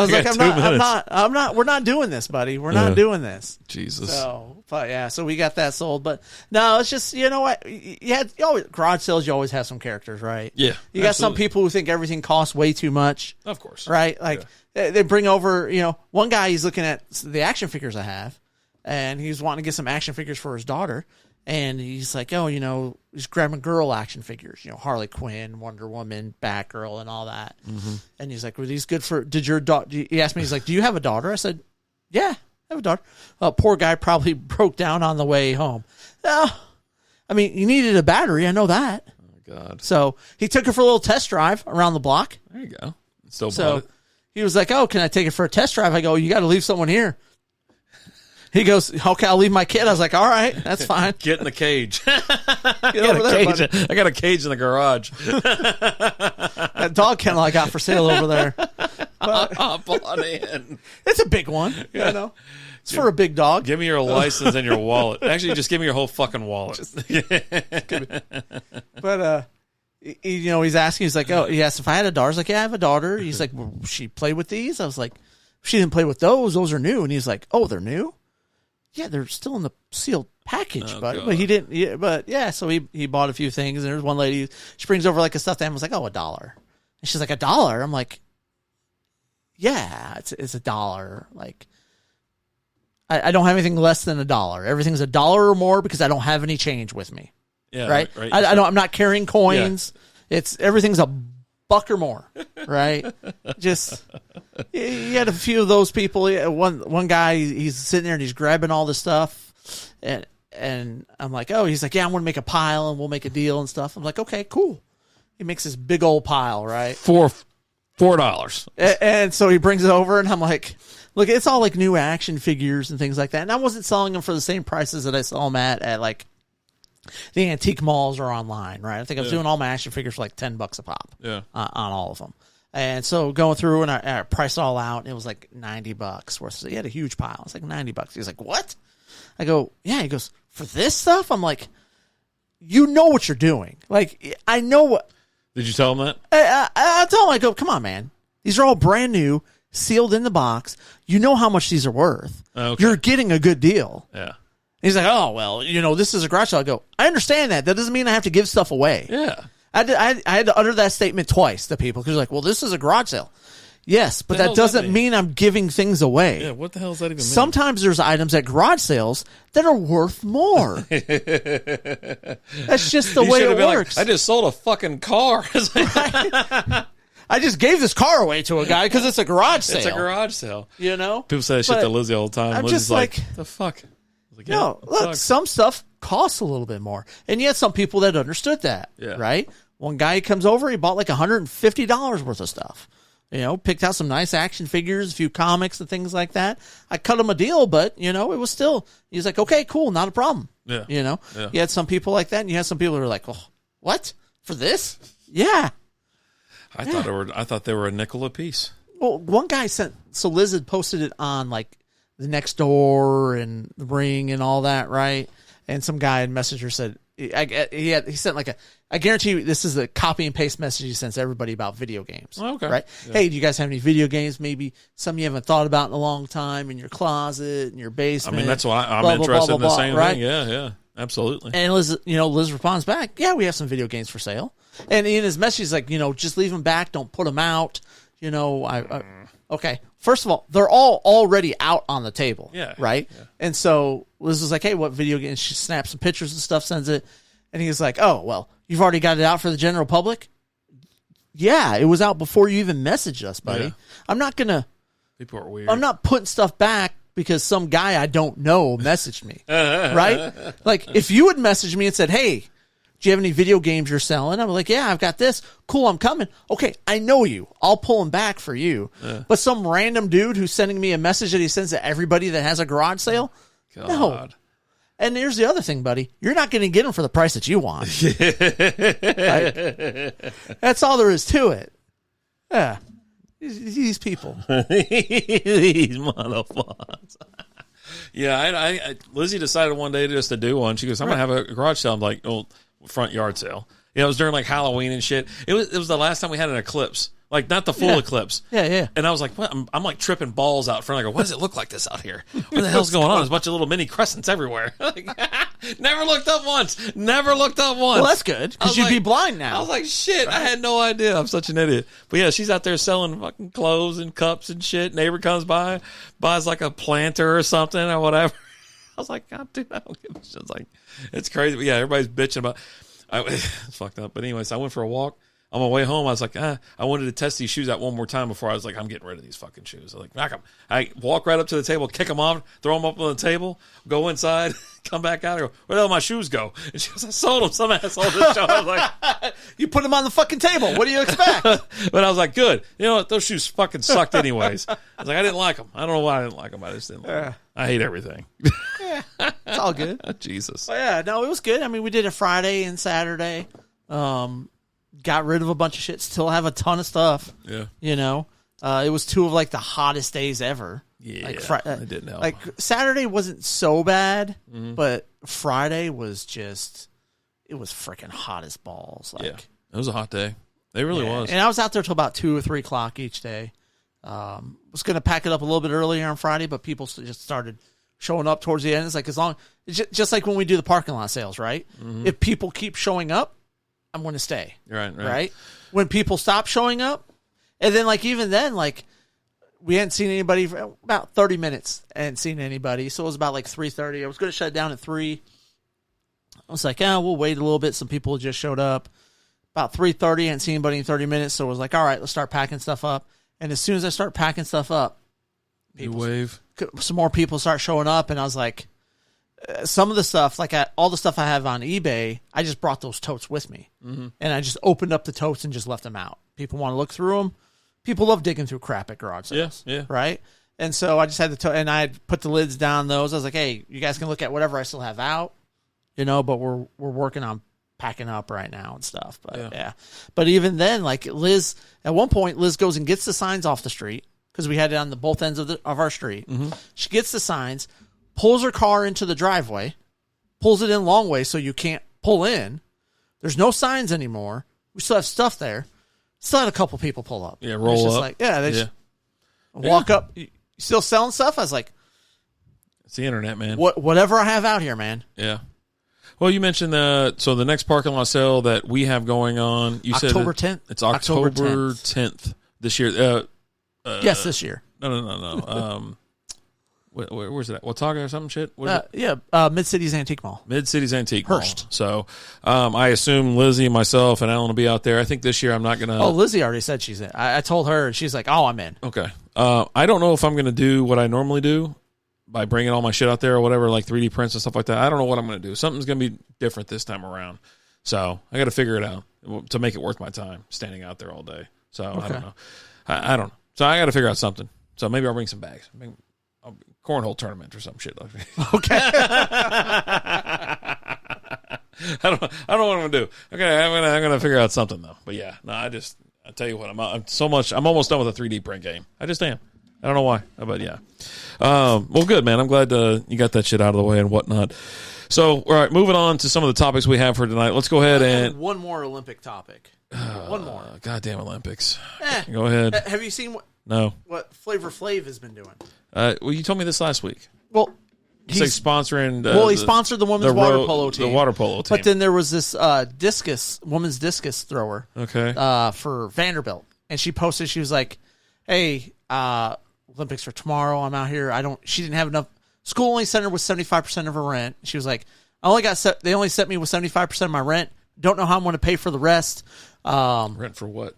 was like, we're not doing this, buddy. We're not doing this. Jesus. So we got that sold. But no, it's just, you know what? Garage sales, you always have some characters, right? Yeah. You got some people who think everything costs way too much. Of course. Right? Like, they bring over, you know, one guy, he's looking at the action figures I have, and he's wanting to get some action figures for his daughter. And he's like, oh, you know, he's grabbing girl action figures, you know, Harley Quinn, Wonder Woman, Batgirl, and all that. Mm-hmm. And he's like, were these good for, he asked me, he's like, do you have a daughter? I said, yeah, I have a daughter. Poor guy probably broke down on the way home. No, I mean, he needed a battery. I know that. Oh, God. So he took her for a little test drive around the block. There you go. So he was like, oh, can I take it for a test drive? I go, you got to leave someone here. He goes, okay, I'll leave my kid. I was like, all right, that's fine. Get in the cage. I got a cage in the garage. That dog kennel I got for sale over there. Pull on in. It's a big one, you know. It's for a big dog. Give me your license and your wallet. Actually, just give me your whole fucking wallet. But, you know, he's asking, he's like, oh, he asked if I had a daughter. I was like, yeah, I have a daughter. He's like, well, she played with these? I was like, she didn't play with those. Those are new. And he's like, oh, they're new? Yeah, they're still in the sealed package, but he didn't. Yeah, but yeah, so he bought a few things. And there's one lady, she brings over like a stuffed animal. I was like, oh, $1. And she's like, $1? I'm like, yeah, it's $1. Like, I don't have anything less than $1. Everything's $1 or more because I don't have any change with me. Yeah, right. I'm not carrying coins. Yeah. Everything's $1 or more, right? Just you had a few of those people. One guy, he's sitting there and he's grabbing all the stuff, and I'm like, oh, he's like, yeah, I'm gonna make a pile and we'll make a deal and stuff. I'm like, okay, cool. He makes this big old pile, right? For $4. And so he brings it over, and I'm like, look, it's all like new action figures and things like that. And I wasn't selling them for the same prices that I sell them at like the antique malls or online, right? I think I was doing all my action figures for like $10 a pop on all of them. And so going through and I priced it all out, and it was like $90 worth. So he had a huge pile. It's like $90. He's like, what? I go, yeah. He goes, for this stuff? I'm like, you know what you're doing. Like, I know what. Did you tell him that? I tell him, I go, come on, man. These are all brand new, sealed in the box. You know how much these are worth. Okay. You're getting a good deal. Yeah. He's like, oh, well, you know, this is a garage sale. I go, I understand that. That doesn't mean I have to give stuff away. Yeah. I had to utter that statement twice to people because like, well, this is a garage sale. Yes, but that hell's that doesn't mean? mean I'm giving things away. Yeah, what the hell does that even mean? Sometimes there's items at garage sales that are worth more. That's just the You way should it have been works. like, I just sold a fucking car. I just gave this car away to a guy because it's a garage sale. It's a garage sale. You know? People say that shit But to Lizzie all the time. I'm Lizzie's just like, like, the fuck? I was like, yeah, No, it look, sucks. some stuff costs a little bit more. And you had some people that understood that, Yeah. right? One guy comes over, he bought like $150 worth of stuff. You know, picked out some nice action figures, a few comics and things like that. I cut him a deal, but, you know, it was still, he's like, okay, cool, not a problem. Yeah. You know? Yeah. You had some people like that, and you had some people who were like, oh, what? For this? Yeah. I thought they were a nickel a piece. Well, one guy sent, so Liz had posted it on like the Next Door and the Ring and all that, right? And some guy in Messenger said, he sent like I guarantee you this is a copy and paste message he sends everybody about video games. Oh, okay. Right? Yeah. Hey, do you guys have any video games? Maybe some you haven't thought about in a long time in your closet, in your I basement. mean, that's why I'm blah, blah, interested blah, in the blah, same right? thing. Yeah, absolutely. And Liz responds back, yeah, we have some video games for sale. And in his message, he's like, just leave them back. Don't put them out. Okay. First of all, they're all already out on the table. Yeah. Right? Yeah. And so Liz was like, hey, what video game? She snaps some pictures and stuff, sends it. And he was like, oh, well, you've already got it out for the general public? Yeah, it was out before you even messaged us, buddy. Yeah. I'm not People are not putting stuff back because some guy I don't know messaged me. Right? Like, if you had messaged me and said, hey, do you have any video games you're selling? I'm like, yeah, I've got this. Cool, I'm coming. Okay, I know you. I'll pull them back for you. But some random dude who's sending me a message that he sends to everybody that has a garage sale? God. No. And here's the other thing, buddy. You're not going to get them for the price that you want. Right? That's all there is to it. Yeah. These people. These motherfuckers. Yeah, I Lizzie decided one day just to do one. She goes, I'm going to have a garage sale. I'm like, oh, front yard sale. It was during like Halloween and shit. It was the last time we had an eclipse. Like, not the full eclipse. Yeah. And I was like, what? I'm like tripping balls out front. I go, why does it look like this out here? What the hell's going on? There's a bunch of little mini crescents everywhere. Like, never looked up once. Well, that's good, because you'd be blind now. I was like, shit, I had no idea. I'm such an idiot. But yeah, she's out there selling fucking clothes and cups and shit. Neighbor comes by, buys like a planter or something or whatever. I was like, God, dude, I don't give a shit. It's like, it's crazy. But yeah, everybody's bitching about it's fucked up. But anyways, I went for a walk. On my way home, I was like, I wanted to test these shoes out one more time before I was like, I'm getting rid of these fucking shoes. I was like, knock them. I walk right up to the table, kick them off, throw them up on the table, go inside, come back out, and go, where the hell my shoes go? And she goes, I sold them. Some asshole just showed up. I was like, you put them on the fucking table. What do you expect? but I was like, good. You know what? Those shoes fucking sucked anyways. I was like, I didn't like them. I don't know why I didn't like them. I just didn't like them. I hate everything. It's all good. Jesus. But yeah, no, it was good. I mean, we did it Friday and Saturday. Got rid of a bunch of shit. Still have a ton of stuff. Yeah. It was two of like the hottest days ever. Yeah. Like it didn't help. Like Saturday wasn't so bad, but Friday was just, it was freaking hot as balls. Like, yeah. It was a hot day. It really was. And I was out there till about 2 or 3 o'clock each day. Was going to pack it up a little bit earlier on Friday, but people just started showing up towards the end. It's like, as long, just like when we do the parking lot sales, right? If people keep showing up, I'm going to stay. Right? When people stop showing up, and then like even then, like we hadn't seen anybody for about 30 minutes. I hadn't seen anybody, so it was about like 3:30. I was going to shut it down at 3. I was like, we'll wait a little bit. Some people just showed up. About 3:30, I hadn't seen anybody in 30 minutes, so I was like, all right, let's start packing stuff up. And as soon as I start packing stuff up, some more people start showing up, and I was like, some of the stuff, like all the stuff I have on eBay, I just brought those totes with me. And I just opened up the totes and just left them out. People want to look through them. People love digging through crap at garage sales. Yeah. Right? And so I just had the and I had put the lids down those. I was like, hey, you guys can look at whatever I still have out, but we're working on packing up right now and stuff. But yeah. But even then, like Liz, at one point, Liz goes and gets the signs off the street because we had it on the both ends of our street. She gets the signs, pulls her car into the driveway, pulls it in long way so you can't pull in. There's no signs anymore. We still have stuff there. Still had a couple people pull up. Yeah, roll up. Like, they just walk up. You still selling stuff? I was like, it's the internet, man. Whatever I have out here, man. Yeah. Well, you mentioned so the next parking lot sale that we have going on. You October said 10th. It's October 10th this year. Yes, this year. No. Where's it at? Watauga or some shit? Mid-Cities Antique Mall. Mid-Cities Antique Hearst. Mall. So I assume Lizzie, myself, and Alan will be out there. I think this year I'm not going to... Oh, Lizzie already said she's in. I told her, and she's like, oh, I'm in. Okay. I don't know if I'm going to do what I normally do by bringing all my shit out there or whatever, like 3D prints and stuff like that. I don't know what I'm going to do. Something's going to be different this time around. So I got to figure it out to make it worth my time standing out there all day. So I don't know. I don't know. So I got to figure out something. So maybe I'll bring some bags. Maybe cornhole tournament or some shit like that. Okay. I don't know what I'm gonna do. Okay, I'm gonna figure out something though. But yeah, no, I tell you what, I'm almost done with a 3D print game. I just am. I don't know why, but yeah. Well, good man. I'm glad you got that shit out of the way and whatnot. So, all right, moving on to some of the topics we have for tonight. Let's go ahead and one more Olympic topic. One more. Goddamn Olympics. Go ahead. Have you seen what Flavor Flav has been doing? Well, you told me this last week. Well, he's like sponsoring. He sponsored the women's water polo team. The water polo team. But then there was this women's discus thrower. Okay. For Vanderbilt, and she posted. She was like, "Hey, Olympics for tomorrow. I'm out here. She didn't have enough. School only sent her with 75% of her rent. She was like, they only sent me with 75% of my rent. Don't know how I'm going to pay for the rest. Rent for what?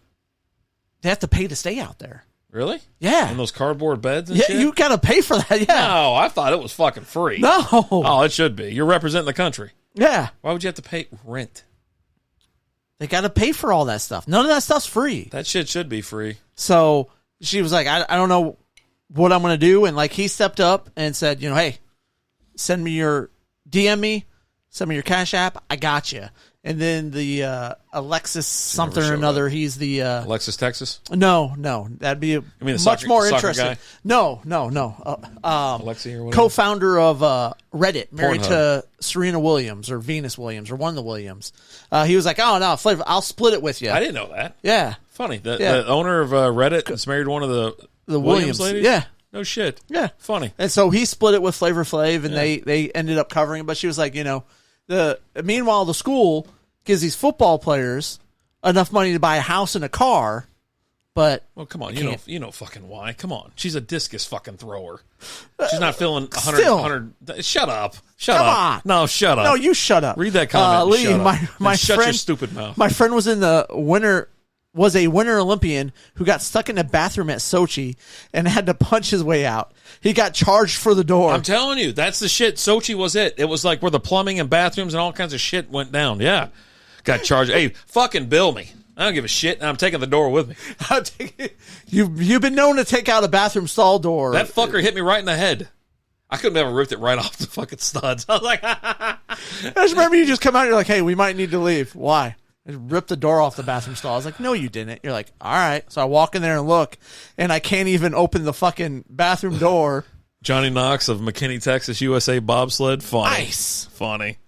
They have to pay to stay out there. Really? Yeah. And those cardboard beds and shit? You got to pay for that, yeah. No, I thought it was fucking free. No. Oh, it should be. You're representing the country. Yeah. Why would you have to pay rent? They got to pay for all that stuff. None of that stuff's free. That shit should be free. So she was like, I don't know what I'm going to do. And like he stepped up and said, hey, DM me, send me your Cash App. I got you. And then the Alexis something or another. He's the Alexis Texas. No, that'd be much more interesting. Guy? No. Alexi or whatever. Co-founder of Reddit, married to Serena Williams or Venus Williams or one of the Williams. He was like, "Oh no, Flavor, I'll split it with you." I didn't know that. Yeah, funny. The owner of Reddit is married to one of the Williams ladies. Yeah. No shit. Yeah. Funny. And so he split it with Flavor Flav, and they ended up covering it. But she was like, meanwhile, the school gives these football players enough money to buy a house and a car, but well, come on, you know fucking why? Come on, she's a discus fucking thrower. She's not filling 100. Shut up. Come on. No, shut up. No, you shut up. Read that comment. Lee, shut my shut friend, your stupid mouth. My friend was a winter Olympian who got stuck in a bathroom at Sochi and had to punch his way out. He got charged for the door. I'm telling you, that's the shit. Sochi was it. It was like where the plumbing and bathrooms and all kinds of shit went down. Yeah. Got charged. Hey, fucking bill me. I don't give a shit, and I'm taking the door with me. You've been known to take out a bathroom stall door. That fucker hit me right in the head. I couldn't have ripped it right off the fucking studs. I was like, I just remember you just come out and you're like, hey, we might need to leave. Why? I ripped the door off the bathroom stall. I was like, no, you didn't. You're like, all right. So I walk in there and look, and I can't even open the fucking bathroom door. Johnny Knox of McKinney, Texas, USA bobsled. Funny. Nice. Funny.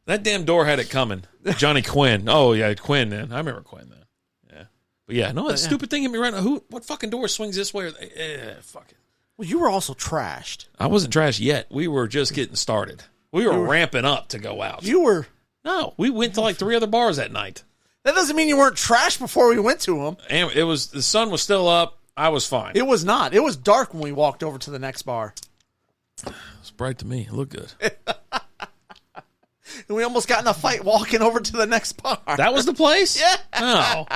That damn door had it coming. Johnny Quinn. Oh, yeah, Quinn, then. I remember Quinn, then. Yeah. But, yeah, no, that stupid thing hit me right now. What fucking door swings this way? Fuck it. Well, you were also trashed. I wasn't trashed yet. We were just getting started. We were ramping up to go out. You were. No, we went to like 3 other bars that night. That doesn't mean you weren't trashed before we went to them. And the sun was still up. I was fine. It was not. It was dark when we walked over to the next bar. It's bright to me. It looked good. And we almost got in a fight walking over to the next bar. That was the place? Yeah. Oh.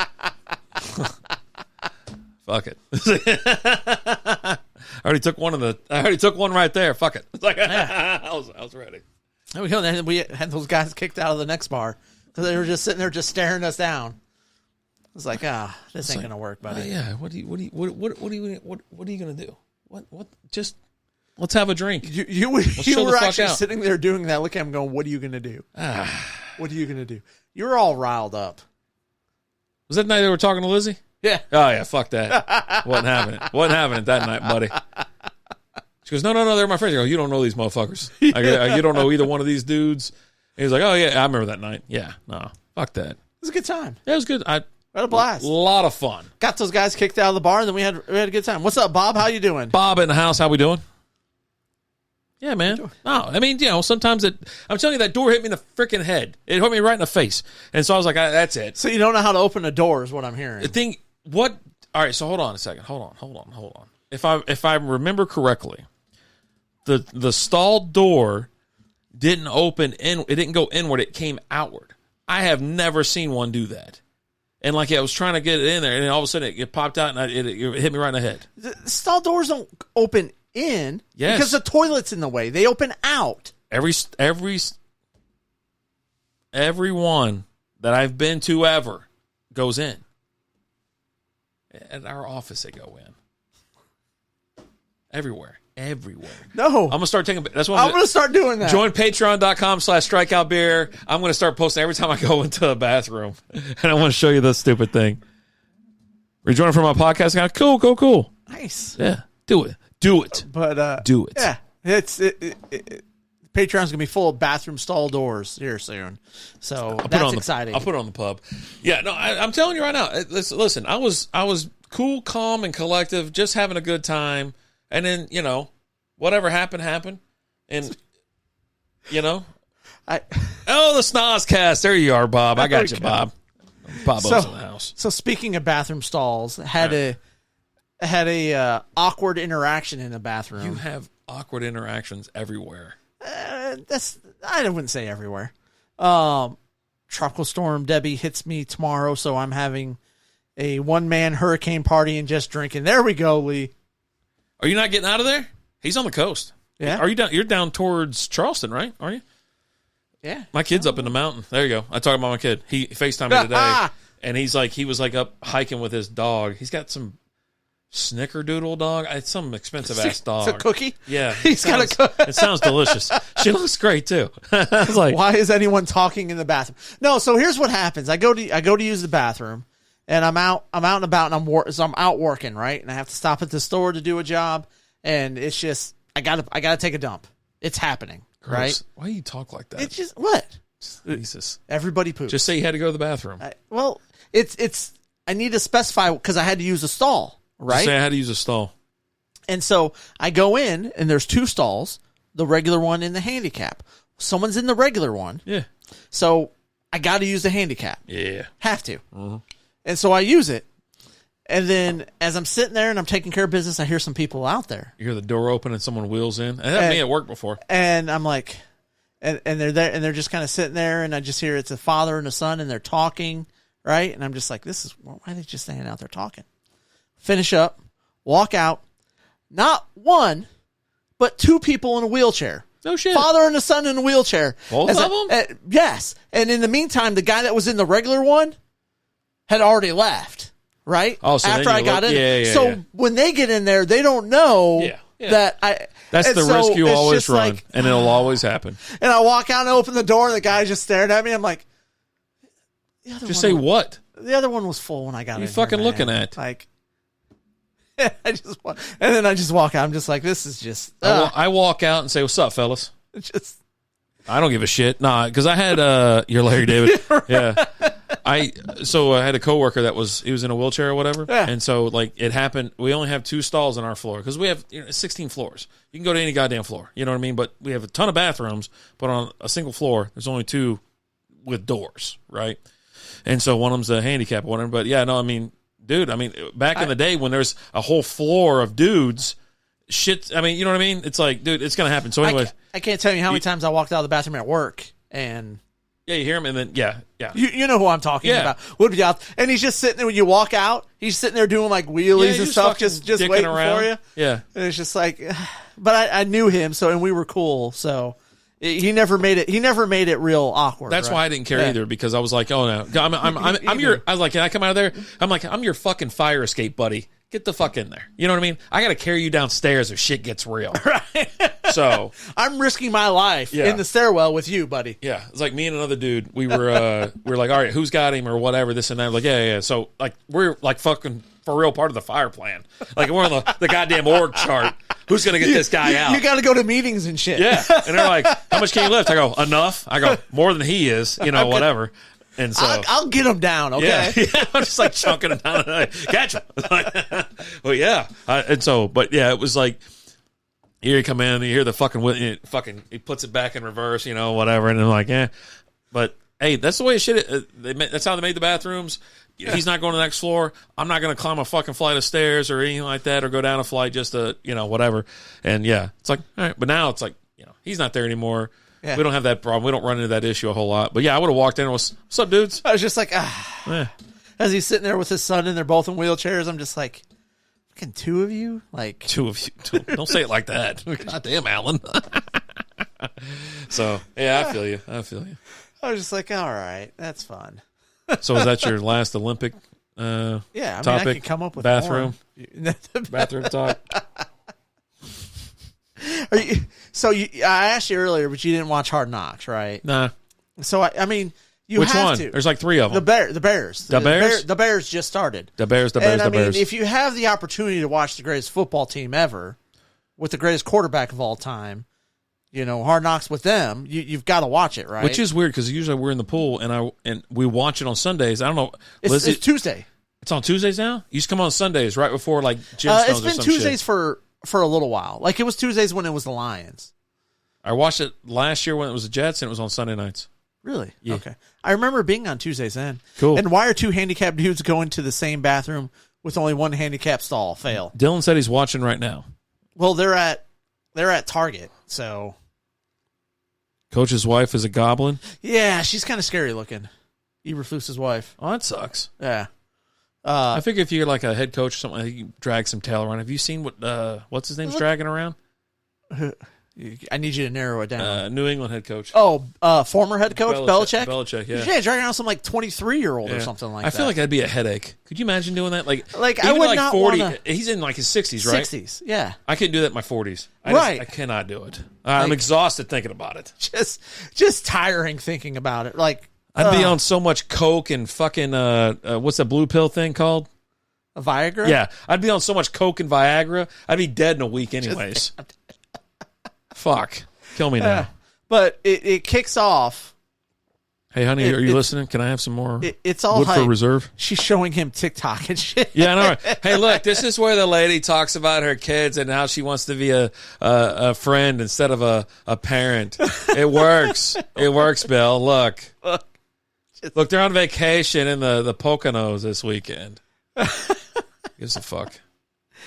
Fuck it. I already took one right there. Fuck it. It's like, I was ready. There we go. Then we had those guys kicked out of the next bar because they were just sitting there just staring us down. I was like, this ain't gonna work, buddy. Yeah. What are you gonna do? What? Just let's have a drink. You were actually sitting there doing that. Look at him going, what are you gonna do? What are you gonna do? You were all riled up. Was that night they were talking to Lizzie? Yeah. Oh yeah. Fuck that. Wasn't having it that night, buddy. She goes, no, they're my friends. I go, you don't know these motherfuckers. You don't know either one of these dudes. And he's like, oh, yeah, I remember that night. Yeah, no, fuck that. It was a good time. Yeah, it was good. I had a blast. A lot of fun. Got those guys kicked out of the bar, and then we had a good time. What's up, Bob? How you doing? Bob in the house. How we doing? Yeah, man. No, I mean, sometimes I'm telling you, that door hit me in the freaking head. It hit me right in the face. And so I was like, that's it. So you don't know how to open a door is what I'm hearing. The thing, what all right. So hold on a second. Hold on. If I remember correctly, the stall door didn't open in. It didn't go inward. It came outward. I have never seen one do that. And like I was trying to get it in there, and then all of a sudden it popped out, and it hit me right in the head. The stall doors don't open in because the toilet's in the way. They open out. Every one that I've been to ever goes in. At our office, they go in. Everywhere. No. I'm going to start taking... That's what I'm going to start doing that. Join patreon.com/strikeoutbeer. I'm going to start posting every time I go into a bathroom. And I want to show you this stupid thing. Are you joining from my podcast account? Cool. Nice. Yeah. Do it. But, do it. Yeah. Patreon's going to be full of bathroom stall doors here soon. So that's exciting. I'll put it on the pub. Yeah, no, I'm telling you right now. Listen, I was cool, calm, and collective, just having a good time. And then, whatever happened. And, the Snozcast. There you are, Bob. I got you, Bob. Bobo's in the house. So speaking of bathroom stalls, had a awkward interaction in the bathroom. You have awkward interactions everywhere. I wouldn't say everywhere. Tropical storm Debbie hits me tomorrow, so I'm having a one-man hurricane party and just drinking. There we go, Lee. Are you not getting out of there? He's on the coast. Yeah. Are you down? You're down towards Charleston, right? Are you? Yeah. My kid's up in the mountain. There you go. I talked about my kid. He FaceTimed me today, and he was up hiking with his dog. He's got some snickerdoodle dog. It's some expensive ass dog. It's a cookie? Yeah. He's got a cookie. It sounds delicious. She looks great too. I was like, why is anyone talking in the bathroom? No, so here's what happens. I go to use the bathroom, and I'm out and about, and I'm out working, right? And I have to stop at the store to do a job, and it's just I gotta take a dump. It's happening, gross. Right? Why do you talk like that? It's just what? Jesus. Everybody poops. Just say you had to go to the bathroom. It's I need to specify because I had to use a stall, right? Just say I had to use a stall. And so I go in, and there's two stalls, the regular one and the handicap. Someone's in the regular one. Yeah. So I got to use the handicap. Yeah. Have to. Mm-hmm. And so I use it. And then as I'm sitting there and I'm taking care of business, I hear some people out there. You hear the door open and someone wheels in. That happened to me at work before. And I'm like, and they're there, and they're just kind of sitting there, and I just hear it's a father and a son, and they're talking, right? And I'm just like, why are they just standing out there talking? Finish up, walk out. Not one, but two people in a wheelchair. No shit. Father and a son in a wheelchair. Both of them? Yes. And in the meantime, the guy that was in the regular one had already left, right? Oh, so after I got in. Yeah, so when they get in there, they don't know that I... That's the risk you always run, and it'll always happen. And I walk out and open the door, and the guy just stared at me. I'm like... Just say what? The other one was full when I got in. What are you fucking looking at? Like... I just walk out. I'm just like, this is just... I walk out and say, what's up, fellas? I don't give a shit. Nah, because I had you're Larry David. Yeah. I had a coworker that he was in a wheelchair or whatever. Yeah. And so like it happened. We only have 2 stalls on our floor because we have 16 floors. You can go to any goddamn floor. You know what I mean? But we have a ton of bathrooms, but on a single floor, there's only 2 with doors, right? And so one of them's a handicap or whatever. But yeah, no, I mean, dude, back in the day when there's a whole floor of dudes, shit, I mean, you know what I mean? It's like, dude, it's going to happen. So anyway. I can't tell you how many times I walked out of the bathroom at work and... Yeah, you hear him and then, yeah. You know who I'm talking about. Would be out. And he's just sitting there when you walk out, he's sitting there doing like wheelies and stuff, just waiting around for you. Yeah. And it's just like, but I knew him, and we were cool, so... He never made it real awkward. That's why I didn't care either, because I was like, oh no, I was like, can I come out of there? I'm like, I'm your fucking fire escape buddy. Get the fuck in there. You know what I mean? I got to carry you downstairs if shit gets real. Right. So I'm risking my life in the stairwell with you, buddy. Yeah. It's like me and another dude. We were like, all right, who's got him or whatever, this and that. Like, yeah. So like, we're like fucking for real part of the fire plan. Like we're on the goddamn org chart. Who's going to get this guy out? You got to go to meetings and shit. Yeah. And they're like, how much can you lift? I go, enough. I go, more than he is, whatever. And so I'll get him down, okay? Yeah. I'm just like chunking him down. Gotcha. Well, yeah. It was like, here you come in, you hear the fucking, he puts it back in reverse, whatever. And I'm like, But hey, that's the way shit. That's how they made the bathrooms. he's not going to the next floor. I'm not going to climb a fucking flight of stairs or anything like that, or go down a flight just to, whatever. And it's like, all right. But now it's like, he's not there anymore. Yeah. We don't have that problem. We don't run into that issue a whole lot. But yeah, I would have walked in and was, what's up, dudes? I was just like, As he's sitting there with his son and they're both in wheelchairs, I'm just like, fucking two of you? Like, two of you. Don't say it like that. God damn, Alan. So, yeah, I feel you. I was just like, all right, that's fun. So was that your last Olympic I topic? could come up with bathroom? more. Bathroom talk? I asked you earlier, but you didn't watch Hard Knocks, right? Nah. So, I mean, you Which have one? to. There's like 3 of them. The Bears. The Bears? The Bears just started. The Bears. And I mean, if you have the opportunity to watch the greatest football team ever with the greatest quarterback of all time, Hard Knocks with them, you've got to watch it, right? Which is weird because usually we're in the pool and we watch it on Sundays. I don't know. It's Tuesday. It's on Tuesdays now? You used to come on Sundays right before like Gemstones it's been Tuesdays for a little while. Like it was Tuesdays when it was the Lions. I watched it last year when it was the Jets and it was on Sunday nights. Really? Yeah. Okay. I remember being on Tuesdays then. Cool. And why are 2 handicapped dudes going to the same bathroom with only 1 handicap stall? Fail. Dylan said he's watching right now. Well, they're at Target, so. Coach's wife is a goblin? Yeah, she's kind of scary looking. Eberflus's wife. Oh, that sucks. Yeah. I figure if you're like a head coach or something, you can drag some tail around. Have you seen what's his name's dragging around? I need you to narrow it down. New England head coach. Former head coach Belichick. Belichick, yeah. Yeah, dragging around some like 23-year-old or something like that. I feel like that'd be a headache. Could you imagine doing that? Like I would not 40. Wanna... He's in like his 60s, right? 60s, yeah. I couldn't do that in my 40s. I cannot do it. I'm exhausted thinking about it. Just tiring thinking about it. Like I'd be on so much coke and fucking what's that blue pill thing called? A Viagra? Yeah, I'd be on so much coke and Viagra. I'd be dead in a week anyways. Fuck. Kill me now. But it kicks off. Hey, honey, are you listening? Can I have some more it's all wood hype. for reserve? She's showing him TikTok and shit. Yeah, I know. Right? Hey, look, this is where the lady talks about her kids and how she wants to be a friend instead of a parent. It works. It works, Bill. Look, they're on vacation in the Poconos this weekend. Gives a fuck.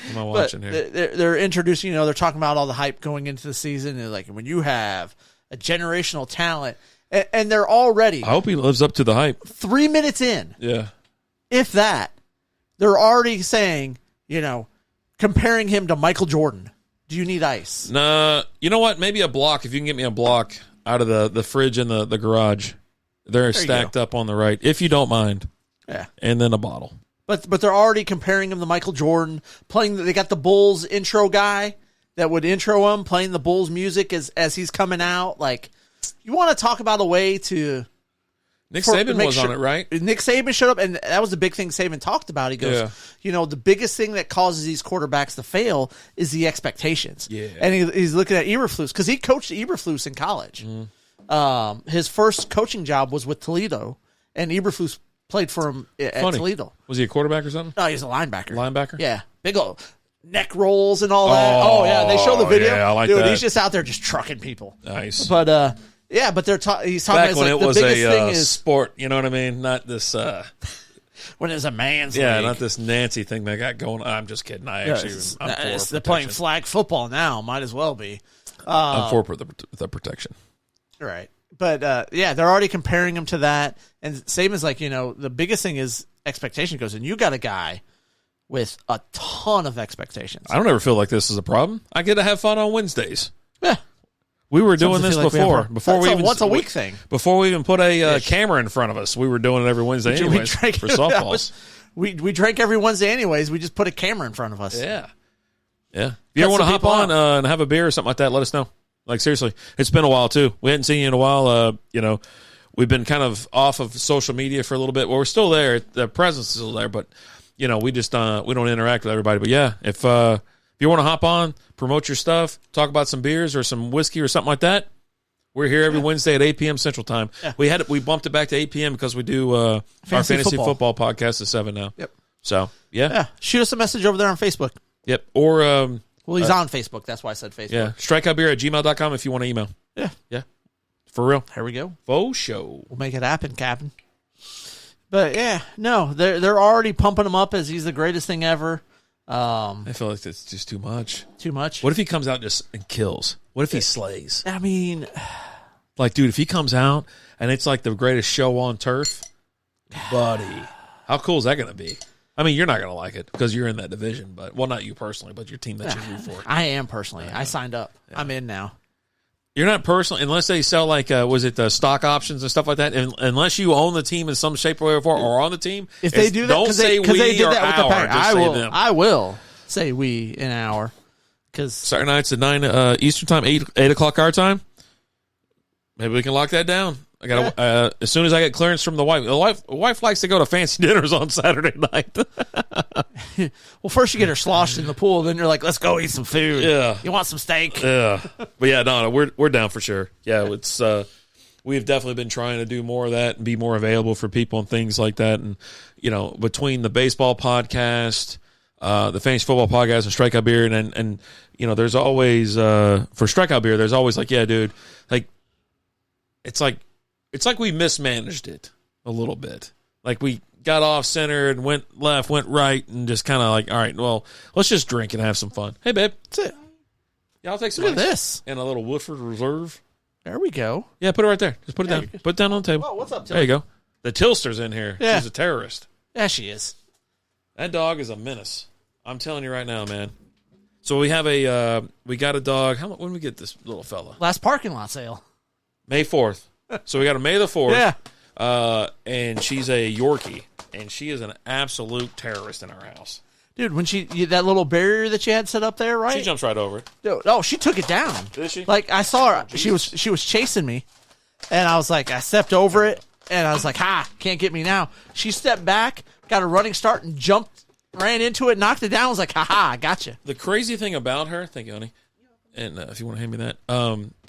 What am I watching here? They're introducing, they're talking about all the hype going into the season. And like, when you have a generational talent, and they're already. I hope he lives up to the hype. 3 minutes in. Yeah. If that, they're already saying, comparing him to Michael Jordan. Do you need ice? Nah, you know what? Maybe a block. If you can get me a block out of the fridge in the garage. They're stacked up on the right, if you don't mind. Yeah. And then a bottle. But they're already comparing him to Michael Jordan. They got the Bulls intro guy that would intro him, playing the Bulls music as he's coming out. Like, you want to talk about a way to... Nick Saban was on it, right? Nick Saban showed up, and that was the big thing Saban talked about. He goes, the biggest thing that causes these quarterbacks to fail is the expectations. Yeah. And he's looking at Eberflus, because he coached Eberflus in college. His first coaching job was with Toledo, and Eberflus played for him at Toledo. Was he a quarterback or something? No, he's a linebacker. Linebacker? Yeah. Big old neck rolls and all that. Oh, yeah. They show the video. Yeah, I like Dude, that. He's just out there just trucking people. Nice. But, but he's talking back about when like, it was the biggest thing a is sport, you know what I mean? Not this... when it was a man's yeah, league. Not this Nancy thing they got going on. I'm just kidding. I'm they're playing flag football now. Might as well be. I'm for the protection. Right. But, they're already comparing him to that. And Saban's like, the biggest thing is expectation goes. And you got a guy with a ton of expectations. I don't ever feel like this is a problem. I get to have fun on Wednesdays. Yeah. We were doing this before. Once a week thing. Before we even put a camera in front of us, we were doing it every Wednesday anyways for softballs. We drank every Wednesday anyways. We just put a camera in front of us. Yeah. Yeah. If you ever want to hop on and have a beer or something like that, let us know. Like, seriously, it's been a while, too. We hadn't seen you in a while. We've been kind of off of social media for a little bit. Well, we're still there. The presence is still there, but, we just we don't interact with everybody. But, yeah, if you want to hop on, promote your stuff, talk about some beers or some whiskey or something like that, we're here every Wednesday at 8 p.m. Central Time. Yeah. We bumped it back to 8 p.m. because we do our fantasy football podcast at 7 now. Yep. So, yeah. Shoot us a message over there on Facebook. Yep. Or... well, he's on Facebook. That's why I said Facebook. Yeah. Strikeoutbeer@gmail.com if you want to email. Yeah. Yeah. For real. Here we go. Faux show. We'll make it happen, Captain. But yeah, no, they're already pumping him up as he's the greatest thing ever. I feel like that's just too much. Too much. What if he comes out and kills? What if he slays? I mean, Like, dude, if he comes out and it's like the greatest show on turf, buddy, how cool is that going to be? I mean, you're not going to like it because you're in that division, but well, not you personally, but your team that you root for. I am personally. I signed up. Yeah. I'm in now. You're not personally, unless they sell like, was it stock options and stuff like that? And unless you own the team in some shape or form or on the team, if they do that, don't say we they did or that with our. The Pack. Just say them. I will say we in our. Because Saturday nights at 9 Eastern time, 8 o'clock our time. Maybe we can lock that down. I got as soon as I get clearance from the wife. The wife likes to go to fancy dinners on Saturday night. Well, first you get her sloshed in the pool, then you're like, let's go eat some food. Yeah. You want some steak? Yeah. But yeah, no, we're down for sure. Yeah, it's we've definitely been trying to do more of that and be more available for people and things like that. And between the baseball podcast, the fantasy football podcast, and Strikeout Beer, and there's always for Strikeout Beer, there's always like, yeah, dude, like it's like we mismanaged it a little bit. Like we got off center and went left, went right, and just kind of like, all right, well, let's just drink and have some fun. Hey, babe. That's it. Yeah, I'll take some Look at ice. this. And a little Woodford Reserve. There we go. Yeah, put it right there. Just put it down. Put it down on the table. Whoa, what's up, There you go. The Tilster's in here. Yeah. She's a terrorist. Yeah, she is. That dog is a menace. I'm telling you right now, man. So we have we got a dog. When did we get this little fella? Last parking lot sale. May 4th. So we got a May the 4th. Yeah. And she's a Yorkie. And she is an absolute terrorist in our house. Dude, when that little barrier that you had set up there, right? She jumps right over it. No, she took it down. Did she? Like I saw her. Oh, she was chasing me, and I was like, I stepped over it, and I was like, ha, can't get me now. She stepped back, got a running start, and jumped, ran into it, knocked it down. I was like, ha ha, I got you. The crazy thing about her, thank you, honey. And if you want to hand me that,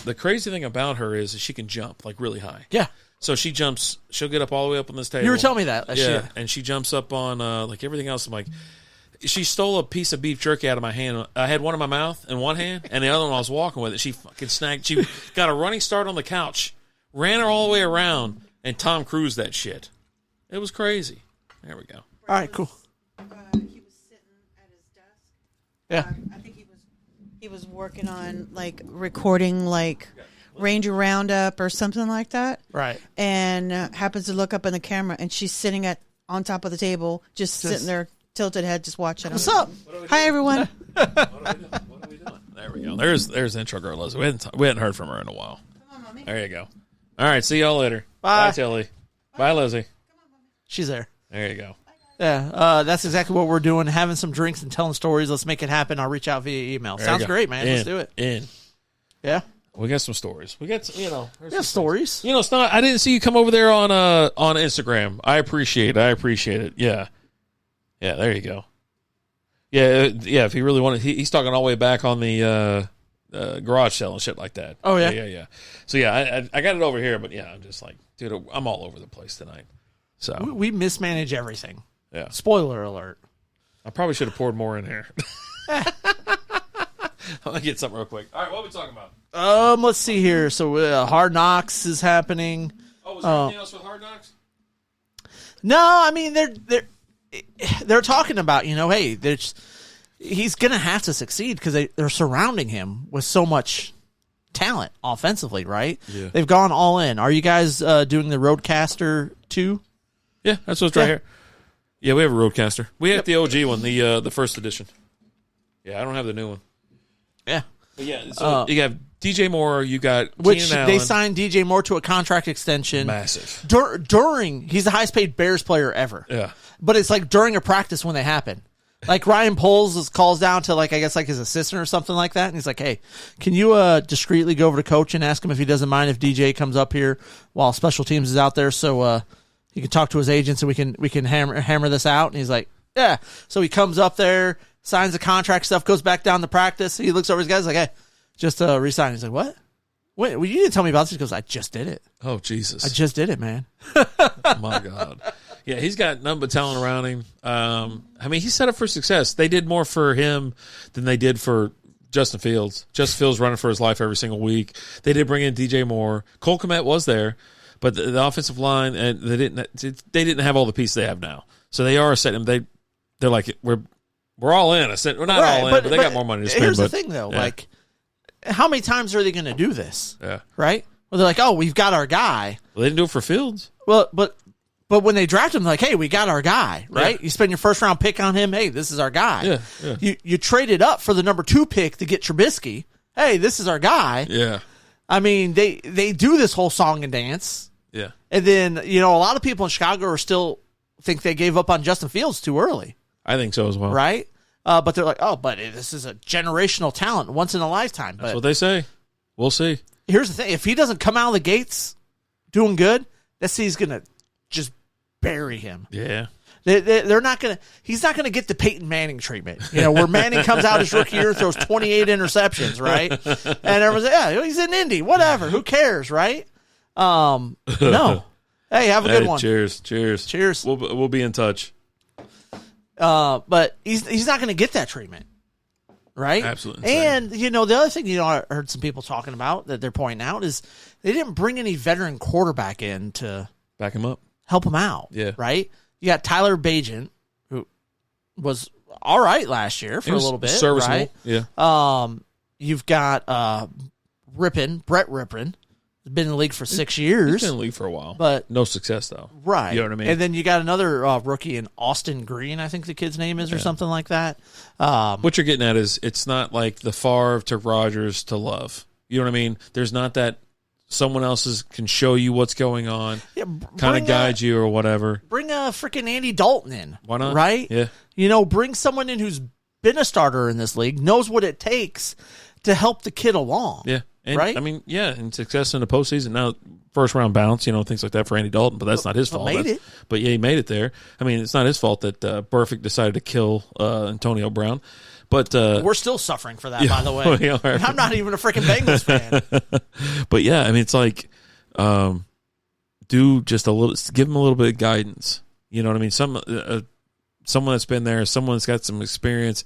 the crazy thing about her is she can jump like really high. Yeah. So she jumps. She'll get up all the way up on this table. You were telling me that. Yeah, shit. and she jumps up on like everything else. I'm like, she stole a piece of beef jerky out of my hand. I had one in my mouth in one hand, and the other one I was walking with it. She fucking snagged. She got a running start on the couch, ran her all the way around, and Tom Cruise that shit. It was crazy. There we go. All right, cool. He was sitting at his desk. Yeah. I think he was working on like recording like Ranger Roundup or something like that. Right. And happens to look up in the camera, and she's sitting on top of the table, just sitting there, tilted head, just watching. What's up? Hi, everyone. What are we doing? There we go. There's the intro girl, Leslie. We hadn't heard from her in a while. Come on, Mommy. There you go. All right, see y'all later. Bye. Bye, Tilly. Bye, Leslie. She's there. There you go. Yeah, that's exactly what we're doing. Having some drinks and telling stories. Let's make it happen. I'll reach out via email. There you Sounds go. great, man. Let's do it. Yeah. We got some stories. We got, We have stories. it's not. I didn't see you come over there on Instagram. I appreciate it. Yeah. There you go. Yeah. If he really wanted, he's talking all the way back on the garage sale and shit like that. Oh yeah. Yeah. So yeah, I got it over here, but yeah, I'm just like, dude, I'm all over the place tonight. So We mismanage everything. yeah, Spoiler alert. I probably should have poured more in here. I'm gonna get something real quick. All right, what are we talking about? Let's see here. So Hard Knocks is happening. Oh, was there anything else with Hard Knocks? No, I mean they're talking about, hey, he's gonna have to succeed because they're surrounding him with so much talent offensively, right? Yeah. They've gone all in. Are you guys doing the Roadcaster 2? Yeah, that's what's right here. Yeah, we have a Roadcaster. We have the OG one, the first edition. Yeah, I don't have the new one. Yeah. But yeah, so you have DJ Moore, you got Which Keenan Allen. they signed DJ Moore to a contract extension. Massive. During he's the highest paid Bears player ever. Yeah. But it's like during a practice when they happen. Like Ryan Poles calls down to I guess his assistant or something like that, and he's like, "Hey, can you discreetly go over to coach and ask him if he doesn't mind if DJ comes up here while special teams is out there, so he can talk to his agents and we can hammer this out?" And he's like, "Yeah." So he comes up there, signs the contract stuff, goes back down to practice. He looks over his guys like, "Hey, just resign." He's like, "What? Wait, well, you didn't tell me about this." He goes, "I just did it. Oh, Jesus. I just did it, man." My God. Yeah, he's got nothing but talent around him. I mean, he's set up for success. They did more for him than they did for Justin Fields. Justin Fields running for his life every single week. They did bring in DJ Moore. Cole Kmet was there. But the offensive line, and they didn't have all the pieces they have now. So they are setting them. They're like we're all in. I said we're not all in, but they got more money to spend. Here's the thing, though. Yeah. Like, how many times are they going to do this? Yeah. Right? Well, they're like, oh, we've got our guy. Well, they didn't do it for Fields. Well, but when they draft him, they're like, hey, we got our guy, right? Yeah. You spend your first round pick on him. Hey, this is our guy. Yeah. You traded up for the number 2 pick to get Trubisky. Hey, this is our guy. Yeah. I mean, they do this whole song and dance. Yeah. And then, a lot of people in Chicago are still think they gave up on Justin Fields too early, I think so as well. right? But they're like, oh, but this is a generational talent, once in a lifetime. That's But what they say. We'll see. here's the thing. If he doesn't come out of the gates doing good, that's he's going to just bury him. Yeah. They're not going to. He's not going to get the Peyton Manning treatment. Where Manning comes out his rookie year, throws 28 interceptions, right? And everyone's like, yeah, he's in Indy, whatever. Who cares, right? No. Hey, have a good one. Cheers. Cheers. We'll be in touch. But he's not going to get that treatment, right? Absolutely. And the other thing I heard some people talking about that they're pointing out is they didn't bring any veteran quarterback in to Back him up. help him out. Yeah. Right. You got Tyler Bagent, who was all right last year for a little bit, serviceable. right? Yeah. You've got Brett Rippin, been in the league for 6 years. He's been in the league for a while, but no success though. right. You know what I mean? And then you got another rookie in Austin Green, I think the kid's name is, or something like that. What you're getting at is it's not like the Favre to Rodgers to Love. You know what I mean? There's not that someone else can show you what's going on, kind of guide you or whatever. Bring a freaking Andy Dalton in. Why not? Right? Yeah. Bring someone in who's been a starter in this league, knows what it takes to help the kid along. Yeah. And, right? I mean, yeah, and success in the postseason. Now, first round bounce, things like that for Andy Dalton, but that's not his fault. Made it. But yeah, he made it there. I mean, it's not his fault that Burfict decided to kill Antonio Brown. But we're still suffering for that, by the way. We are. I'm not even a freaking Bengals fan. But yeah, I mean, it's like, do just a little, give him a little bit of guidance. You know what I mean? Someone that's been there, someone that's got some experience.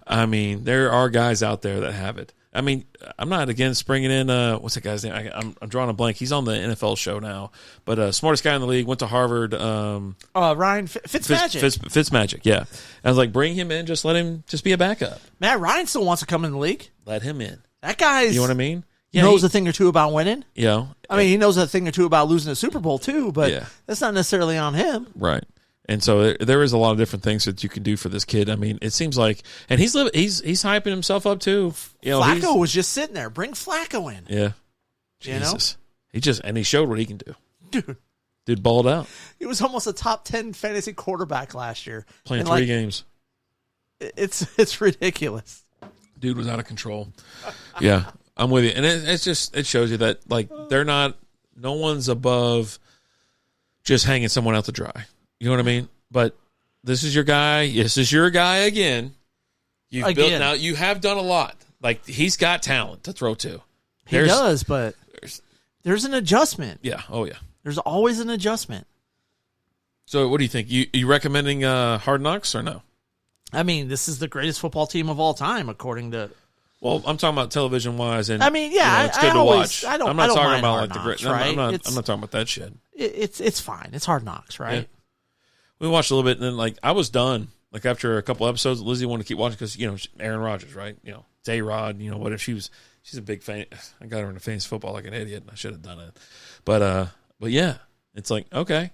I mean, there are guys out there that have it. I mean, I'm not against bringing in what's that guy's name? I'm drawing a blank. He's on the NFL show now, but smartest guy in the league, went to Harvard. Ryan Fitzmagic. Fitzmagic, yeah. I was like, bring him in. Just let him just be a backup. Matt Ryan still wants to come in the league. Let him in. That guy, You know what I mean? knows a thing or two about winning. I mean, he knows a thing or two about losing the Super Bowl too, but that's not necessarily on him. Right. And so there is a lot of different things that you can do for this kid. I mean, it seems like, and he's hyping himself up too. Flacco was just sitting there. Bring Flacco in. Yeah. Jesus. He showed what he can do. Dude balled out. He was almost a top 10 fantasy quarterback last year. Playing 3 games. It's ridiculous. Dude was out of control. Yeah, I'm with you. And it shows you that, like, no one's above just hanging someone out to dry. You know what I mean? But this is your guy. This is your guy again. Now you have done a lot. Like, he's got talent to throw to. He does, but there's an adjustment. Yeah. Oh, yeah. There's always an adjustment. So what do you think? You recommending Hard Knocks or no? I mean, this is the greatest football team of all time, according to. Well, I'm talking about television wise, and I mean, yeah, it's good to watch. I'm not talking talking about Hard like Knocks, the great. right? I'm not talking about that shit. It's fine. It's Hard Knocks, right? Yeah. We watched a little bit, and then like I was done. Like after a couple episodes, Lizzie wanted to keep watching because Aaron Rodgers, right? J-Rod, what if she's a big fan. I got her into fantasy football like an idiot, and I should have done it. But yeah, it's like, okay.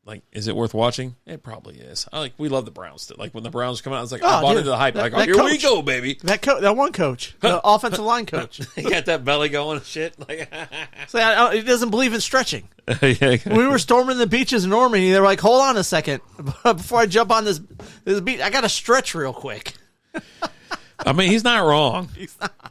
Like, is it worth watching? It probably is. We love the Browns. Like when the Browns come out, it's like, I bought into the hype. Here we go, baby. That one coach, the offensive line coach. He got that belly going and shit. Like, so he doesn't believe in stretching. Yeah. We were storming the beaches in Normandy. They were like, hold on a second. Before I jump on this beach, I got to stretch real quick. I mean, he's not wrong.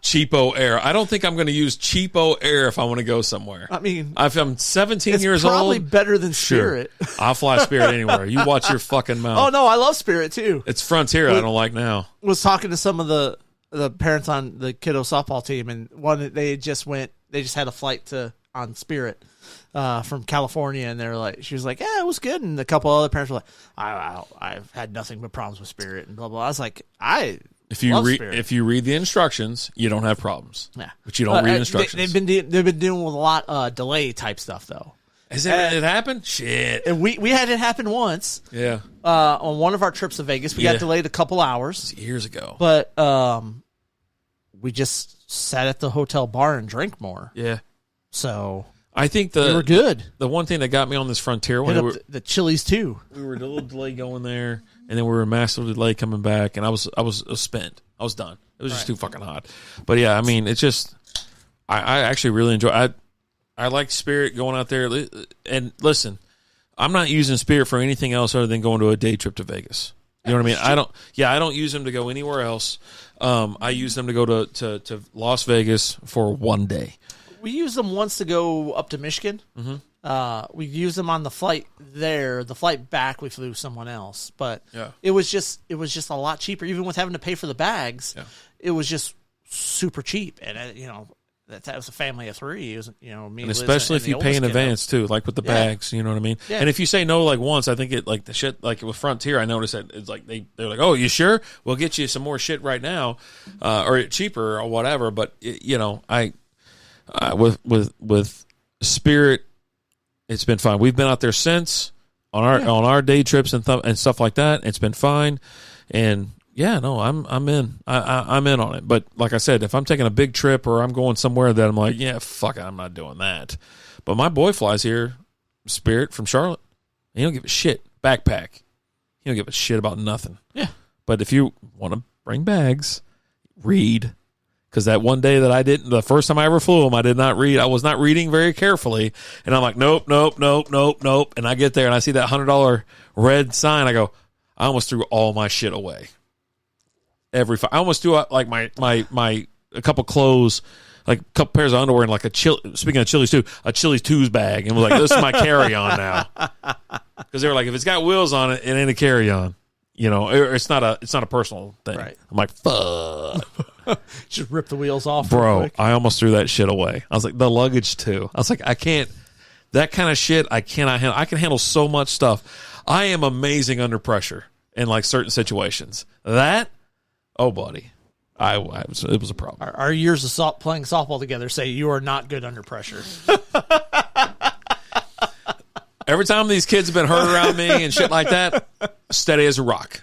Cheapo air. I don't think I'm going to use cheapo air if I want to go somewhere. I mean, if I'm 17 years old, probably better than Spirit. Sure. I'll fly Spirit anywhere. You watch your fucking mouth. Oh no, I love Spirit too. It's Frontier I don't like now. Was talking to some of the parents on the kiddo softball team, and they just had a flight on Spirit from California, and she was like, yeah, it was good, and a couple other parents were like, I've had nothing but problems with Spirit and blah blah. I was like, I If you Love read Spirit. if you read the instructions, you don't have problems. Yeah. But you don't read They, instructions. they've been doing with a lot delay type stuff though. Has it happened? Shit. And we had it happen once Yeah. on one of our trips to Vegas. We Yeah. got delayed a couple hours, Years ago. but we just sat at the hotel bar and drank more. Yeah. So I think we were good. the one thing that got me on this Frontier when Hit we up were, the Chili's too. we were a little delay going there, and then we were a massive delay coming back, and I was spent. I was done. It was just too fucking hot. But yeah, I mean, it's just I actually really enjoy. I like Spirit going out there, and listen, I'm not using Spirit for anything else other than going to a day trip to Vegas. You know what I mean? I don't use them to go anywhere else. I use them to go to Las Vegas for one day. We used them once to go up to Michigan. Mm-hmm. We used them on the flight there. The flight back, we flew someone else, but Yeah. it was just a lot cheaper. Even with having to pay for the bags, it was just super cheap. And that was a family of three. It was me, And Liz, especially and if the you pay in oldest kiddo. advance too, like with the bags, you know what I mean? Yeah. And if you say no like once, I think it like the shit like with Frontier, I noticed that it's like they're like, "Oh, you sure? We'll get you some more shit right now, or cheaper or whatever." But with Spirit, it's been fine. We've been out there since on our day trips and stuff like that. It's been fine, and yeah, no, I'm in. I'm in on it. But like I said, if I'm taking a big trip or I'm going somewhere that I'm like, yeah, fuck it, I'm not doing that. But my boy flies here, Spirit from Charlotte. He don't give a shit. Backpack. He don't give a shit about nothing. Yeah. But if you want to bring bags, read. Because that one day that I didn't, the first time I ever flew him, I did not read. I was not reading very carefully. And I'm like, nope. And I get there and I see that $100 red sign. I go, I almost threw all my shit away. I almost threw out like my a couple clothes, like a couple pairs of underwear, and like speaking of Chili's too, a Chili's 2's bag, and was like, this is my carry on now. Because they were like, if it's got wheels on it, it ain't a carry on. It's not a personal thing. Right. I'm like, fuck. Just rip the wheels off, real Bro, quick. I almost threw that shit away. I was like, the luggage too. I was like, I can't. That kind of shit, I cannot handle. I can handle so much stuff. I am amazing under pressure in like certain situations. That, oh, buddy, it was a problem. Our years of playing softball together say you are not good under pressure. Every time these kids have been hurt around me and shit like that, steady as a rock.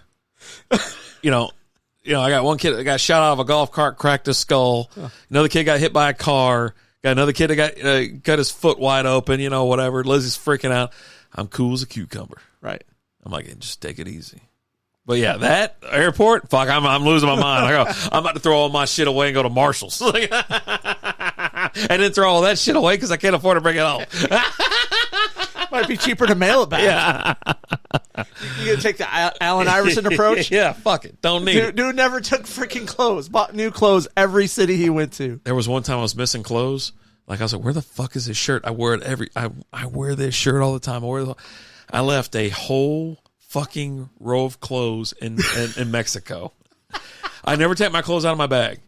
I got one kid that got shot out of a golf cart, cracked his skull. Another kid got hit by a car. Got another kid that got his foot wide open, whatever. Lizzie's freaking out. I'm cool as a cucumber. Right. I'm like, just take it easy. But yeah, that airport, fuck, I'm losing my mind. I'm about to throw all my shit away and go to Marshall's. And then throw all that shit away because I can't afford to bring it home. Might be cheaper to mail it back. Yeah. You gonna take the Allen Iverson approach? Yeah, fuck it. Don't need it. Dude never took freaking clothes. Bought new clothes every city he went to. There was one time I was missing clothes. Like I was like, where the fuck is this shirt? I wear it I wear this shirt all the time. I left a whole fucking row of clothes in Mexico. I never take my clothes out of my bag.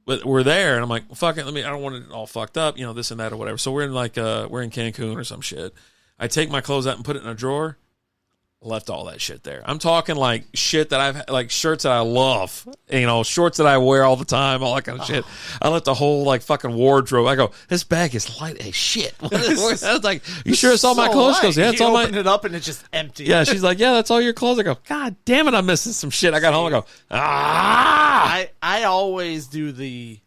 But we're there, and I'm like, well, fuck it. I don't want it all fucked up, this and that or whatever. So we're in we're in Cancun or some shit. I take my clothes out and put it in a drawer. Left all that shit there. I'm talking like shit that like shirts that I love, shorts that I wear all the time, all that kind of shit. I left the whole like fucking wardrobe. I go, this bag is light as shit. I was like, you sure it's all my clothes? She goes, yeah, it's all my. Open it up and it's just empty. Yeah, she's like, yeah, that's all your clothes. I go, God damn it, I'm missing some shit. I got home. I go, ah. I always do the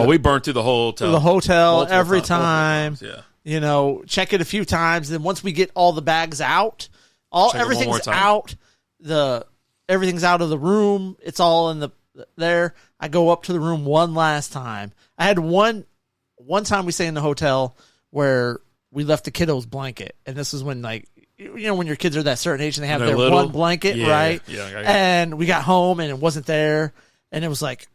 we burnt through the whole hotel. the hotel Multiple every times, time. multiple times, Check it a few times. Then once we get all the bags out, Check it one more everything's time. out. Everything's out of the room. It's all in there. I go up to the room one last time. I had one time we stayed in the hotel where we left the kiddo's blanket, and this is when when your kids are that certain age and they have They're their little. one blanket, Yeah, right? yeah, And we got home and it wasn't there, and it was like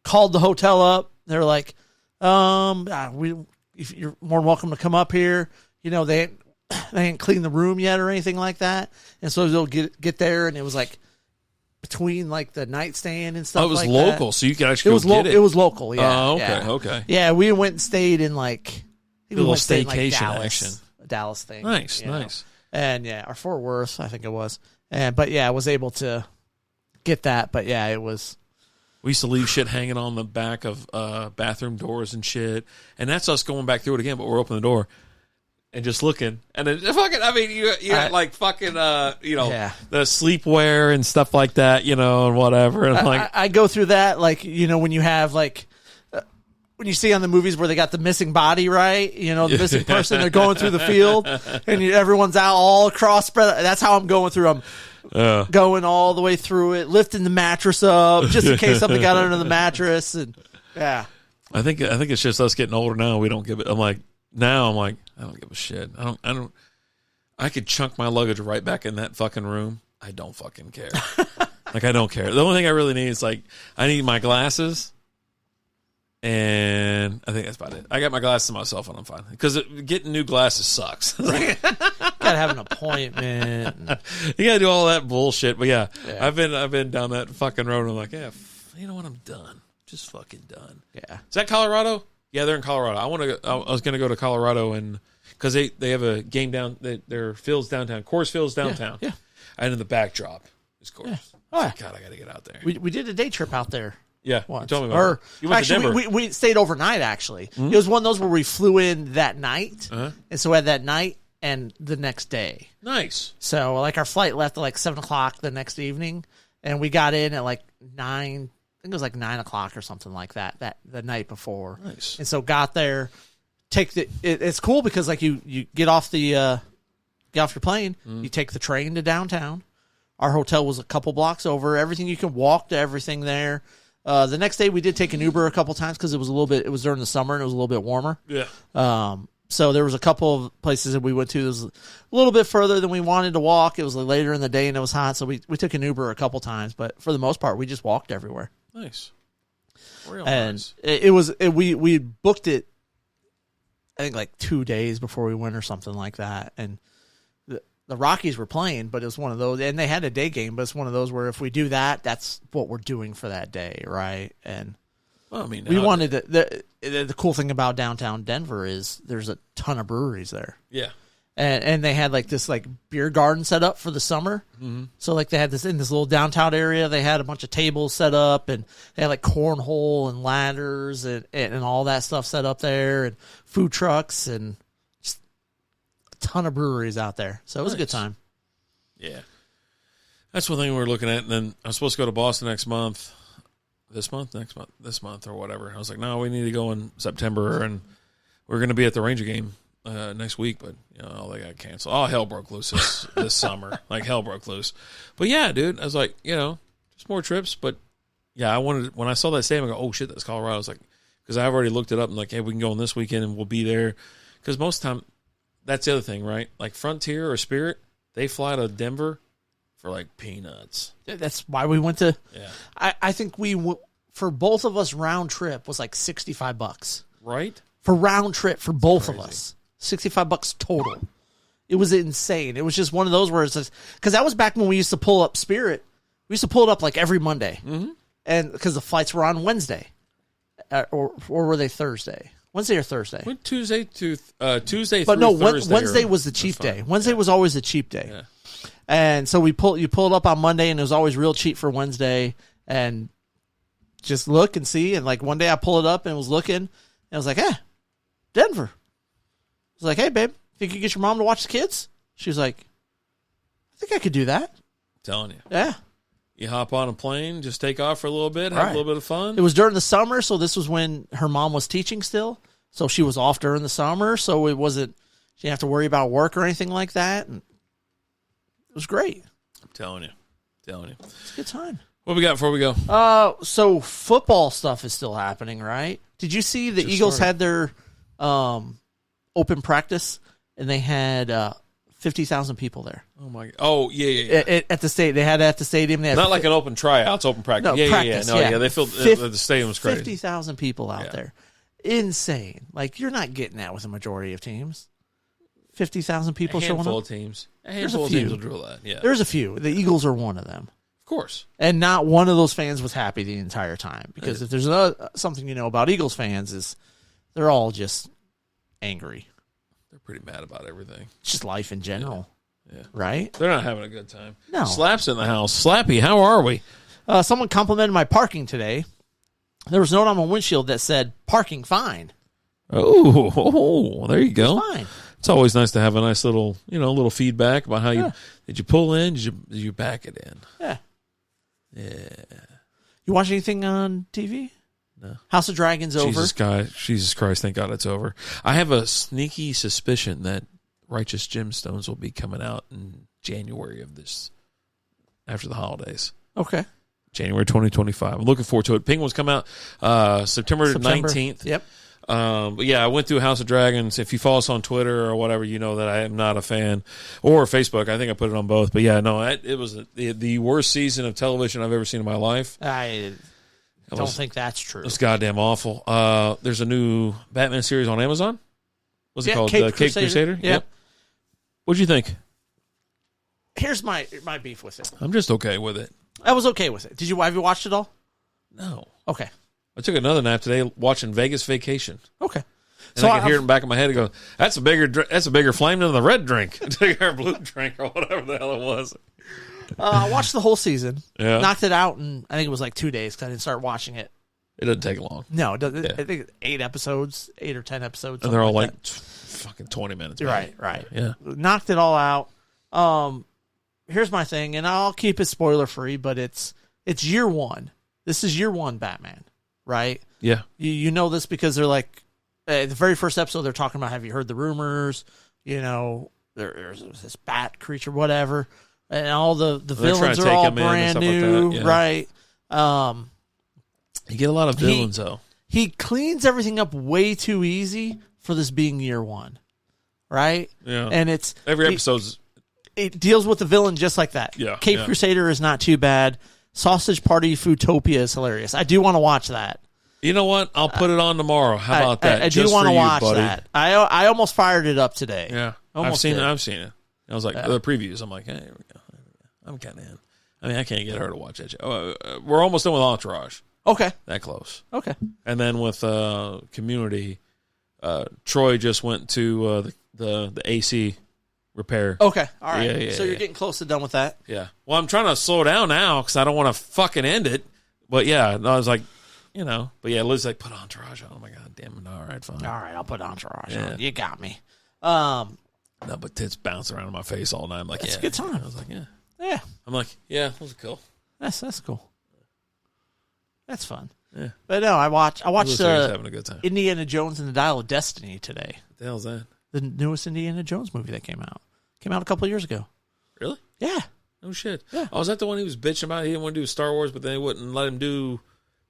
called the hotel up. They're like, if you're more than welcome to come up here. They ain't cleaned the room yet or anything like that. And so they'll get there, and it was like between like the nightstand and stuff. Oh, it was like local, that. so you could actually It was go get it. It was local. Yeah. Oh, okay, yeah. okay. Yeah, we went and stayed in like A little we went and stayed in, staycation Dallas, action. a Dallas thing. Nice, you know. nice. And yeah, or Fort Worth, I think it was. But yeah, I was able to get that, but yeah, it was. We used to leave shit hanging on the back of bathroom doors and shit, and that's us going back through it again. But we're opening the door and just looking, and then fucking. I mean, you got like fucking, the sleepwear and stuff like that, and whatever. And I go through that, like when you have like. When you see on the movies where they got the missing body, right? The missing person, they're going through the field, and everyone's out all across. That's how I'm going through. I'm going all the way through it, lifting the mattress up just in case something got under the mattress, and yeah. I think it's just us getting older now. We don't give it. I'm like, I don't give a shit. I don't. I could chunk my luggage right back in that fucking room. I don't fucking care. Like I don't care. The only thing I really need is like I need my glasses. And I think that's about it. I got my glasses to myself and I'm fine. Because getting new glasses sucks. Gotta have an appointment. You gotta do all that bullshit. But yeah. I've been down that fucking road and I'm like, yeah, you know what? I'm done. Just fucking done. Yeah. Is that Colorado? Yeah, they're in Colorado. I was gonna go to Colorado and because they have a game down. Their field's downtown. Coors Field's downtown. Yeah. And in the backdrop is Coors. Yeah. Oh, yeah. God, I gotta get out there. We did a day trip out there. Yeah, once. you told me about it. You went to Denver. We stayed overnight, actually. Mm-hmm. It was one of those where we flew in that night, and so we had that night and the next day. Nice. So, like, our flight left at, like, 7 o'clock the next evening, and we got in at, like, 9, I think it was, like, 9 o'clock or something like that the night before. Nice. And so got there, it's cool because, like, you get off your plane, you take the train to downtown. Our hotel was a couple blocks over. Everything, you can walk to everything there. The next day we did take an Uber a couple times because it was during the summer and it was a little bit warmer. Yeah. So there was a couple of places that we went to that was a little bit further than we wanted to walk. It was later in the day and it was hot, so we took an Uber a couple times. But for the most part, we just walked everywhere. Nice. Real and nice. We booked it, I think like 2 days before we went or something like that. And the Rockies were playing, but it was one of those, and they had a day game, but it's one of those where if we do that, that's what we're doing for that day, right? And well, I mean, we wanted to, the cool thing about downtown Denver is there's a ton of breweries there. Yeah. And they had like this like beer garden set up for the summer. Mm-hmm. So like they had this in this little downtown area. They had a bunch of tables set up, and they had like cornhole and ladders and all that stuff set up there, and food trucks and ton of breweries out there, so it was a good time. Yeah, that's one thing we're looking at. And then I'm supposed to go to Boston next month, this month or whatever. I was like, no, we need to go in September, and we're going to be at the Ranger game next week, but all they got canceled. Oh, hell broke loose this summer. Like hell broke loose. But yeah, dude, I was like, just more trips. But yeah, when I saw that stadium, I go, oh shit, that's Colorado. I was like, because I've already looked it up and like, hey, we can go on this weekend and we'll be there. Because most of the time. That's the other thing, right? Like Frontier or Spirit, they fly to Denver for like peanuts. That's why we went to. Yeah, I think for both of us round trip was like $65, right? For round trip for both of us, $65 total. It was insane. It was just one of those where it's because that was back when we used to pull up Spirit. We used to pull it up like every Monday, and because the flights were on Wednesday, or were they Thursday? Wednesday or Thursday? Went Tuesday to Tuesday. But no, Thursday Wednesday was the cheap day. Wednesday was always the cheap day. Yeah. And so you pull it up on Monday, and it was always real cheap for Wednesday. And just look and see. And like one day I pulled it up and was looking, and I was like, Denver. I was like, hey, babe, think you could get your mom to watch the kids? She was like, I think I could do that. I'm telling you. Yeah. You hop on a plane, just take off for a little bit, have a little bit of fun. It was during the summer, so this was when her mom was teaching still. So she was off during the summer, so she didn't have to worry about work or anything like that. And it was great. I'm telling you. It's a good time. What we got before we go? So football stuff is still happening, right? Did you see the Eagles had their open practice, and they had 50,000 people there. Oh my! Oh yeah. At the stadium, they had it at the stadium. They had not like an open tryout; it's open practice. No, practice. Yeah. They filled the stadium was crazy. 50,000 people out there, insane. Like you're not getting that with a majority of teams. 50,000 people showing up. A handful of teams will drill that. Yeah, there's a few. The Eagles are one of them. Of course. And not one of those fans was happy the entire time because if there's something about Eagles fans is they're all just angry. They're pretty mad about everything. It's just life in general. Yeah. Right? They're not having a good time. No. Slap's in the house. Slappy, how are we? Someone complimented my parking today. There was a note on my windshield that said, parking fine. Oh, there you go. Fine. It's always nice to have a nice little, little feedback about how did you pull in? Did you back it in? Yeah. Yeah. You watch anything on TV? No. House of Dragons over. Jesus Christ, thank God it's over. I have a sneaky suspicion that Righteous Gemstones will be coming out in January of this, after the holidays. Okay. January 2025. I'm looking forward to it. Penguins come out September 19th. Yep. But yeah, I went through House of Dragons. If you follow us on Twitter or whatever, you know that I am not a fan, or Facebook. I think I put it on both. But yeah, no, it was the worst season of television I've ever seen in my life. I don't think that's true. It was goddamn awful. There's a new Batman series on Amazon. What's it called? Caped Caped Crusader? Yep. What'd you think? Here's my beef with it. I'm just okay with it. I was okay with it. Have you watched it all? No. Okay. I took another nap today watching Vegas Vacation. Okay. And I can hear it in the back of my head and go, that's a bigger flame than the red drink. Or blue drink or whatever the hell it was. I watched the whole season. Yeah. Knocked it out in, I think it was like 2 days because I didn't start watching it. It doesn't take long. No, it doesn't. Yeah. I think 8 episodes, 8 or 10 episodes. And they're all like fucking 20 minutes. Right. Yeah. Knocked it all out. Here's my thing, and I'll keep it spoiler free, but it's year one. This is year one Batman, right? Yeah. You know this because they're like, the very first episode, they're talking about, have you heard the rumors? There's this bat creature, whatever. And all the villains are all brand new, like that, right? You get a lot of villains, though. He cleans everything up way too easy for this being year one, right? Yeah. And it's every episode's... It deals with the villain just like that. Yeah. Caped Crusader is not too bad. Sausage Party Foodtopia is hilarious. I do want to watch that. You know what? I'll put it on tomorrow. How about that? I do want to watch buddy. that. I almost fired it up today. Yeah. Almost I've seen it. I was like, the previews. I'm like, hey, here we go. I'm kind of in. I mean, I can't get her to watch that show. We're almost done with Entourage. Okay. That close. Okay. And then with Community, Troy just went to the AC repair. Okay. All right. Yeah, so you're getting close to done with that. Yeah. Well, I'm trying to slow down now because I don't want to fucking end it. But yeah, I was like, But yeah, Liz's like, put Entourage on. Oh my God, damn it. All right, fine. All right, I'll put Entourage Yeah. on. You got me. No, but tits bounce around in my face all night. I'm like, It's yeah. a good time. I was like, yeah. Yeah. I'm like, yeah, that was cool. That's cool. That's fun. Yeah. But no, I watched having a good time. Indiana Jones and the Dial of Destiny today. What the hell's that? The newest Indiana Jones movie that came out. Came out a couple of years ago. Really? Yeah. No shit. Yeah. Oh, was that the one he was bitching about? He didn't want to do Star Wars, but they wouldn't let him do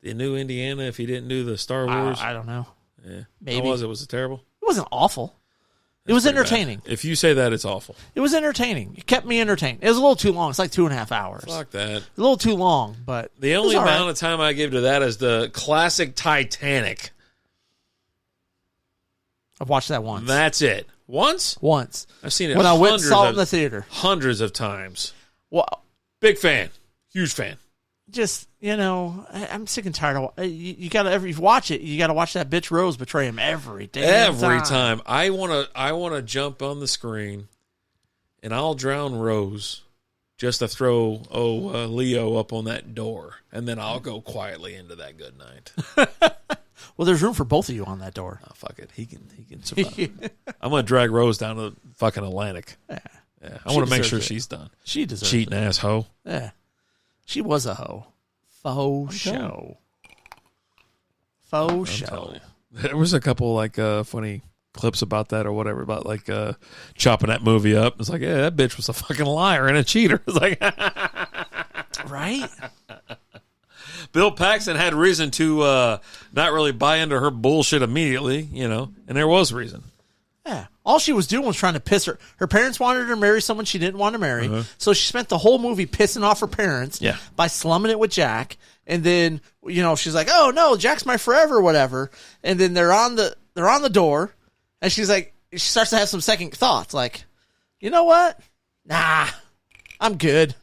the new Indiana if he didn't do the Star Wars. I don't know. Yeah. Maybe. How was it? Was it terrible? It wasn't awful. It was Pretty bad. entertaining. If you say that, it's awful. It was entertaining. It kept me entertained. It was a little too long. It's like 2.5 hours. Fuck that. A little too long, but The only it was all amount right. of time I give to that is the classic Titanic. I've watched that once. That's it. Once? I've seen it when I went and saw it in hundreds the theater. hundreds of times. Well, Big fan. Huge fan. just I'm sick and tired of you got to if you watch it, you got to watch that bitch Rose betray him every day. Every time. I wanna jump on the screen and I'll drown Rose just to throw Leo up on that door, and then I'll go quietly into that good night. Well, there's room for both of you on that door. Oh, fuck it. He can survive. I'm gonna drag Rose down to the fucking Atlantic. Yeah. Yeah. She I want to make deserves sure it. she's done. She deserves Cheating it. asshole. Yeah. She was a hoe. Faux show. Faux show. telling you. There was a couple funny clips about that or whatever, about chopping that movie up. It's like, yeah, that bitch was a fucking liar and a cheater. It's like Right? Bill Paxton had reason to not really buy into her bullshit immediately, and there was reason. Yeah. All she was doing was trying to piss her. Her parents wanted her to marry someone she didn't want to marry. So she spent the whole movie pissing off her parents by slumming it with Jack. And then, she's like, oh no, Jack's my forever or whatever. And then they're on the door and she's like, she starts to have some second thoughts. Like, you know what? Nah, I'm good.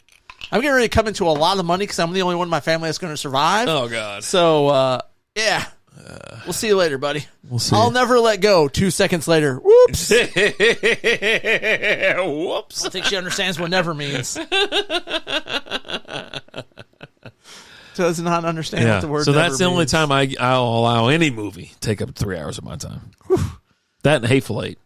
I'm getting ready to come into a lot of money because I'm the only one in my family that's going to survive. Oh, God. So, yeah. We'll see you later, buddy. We'll see. I'll never let go. 2 seconds later. Whoops. Whoops. I think she understands what never means. does not understand what the word. So that's the only means. time I'll allow any movie take up 3 hours of my time. That and Hateful Eight.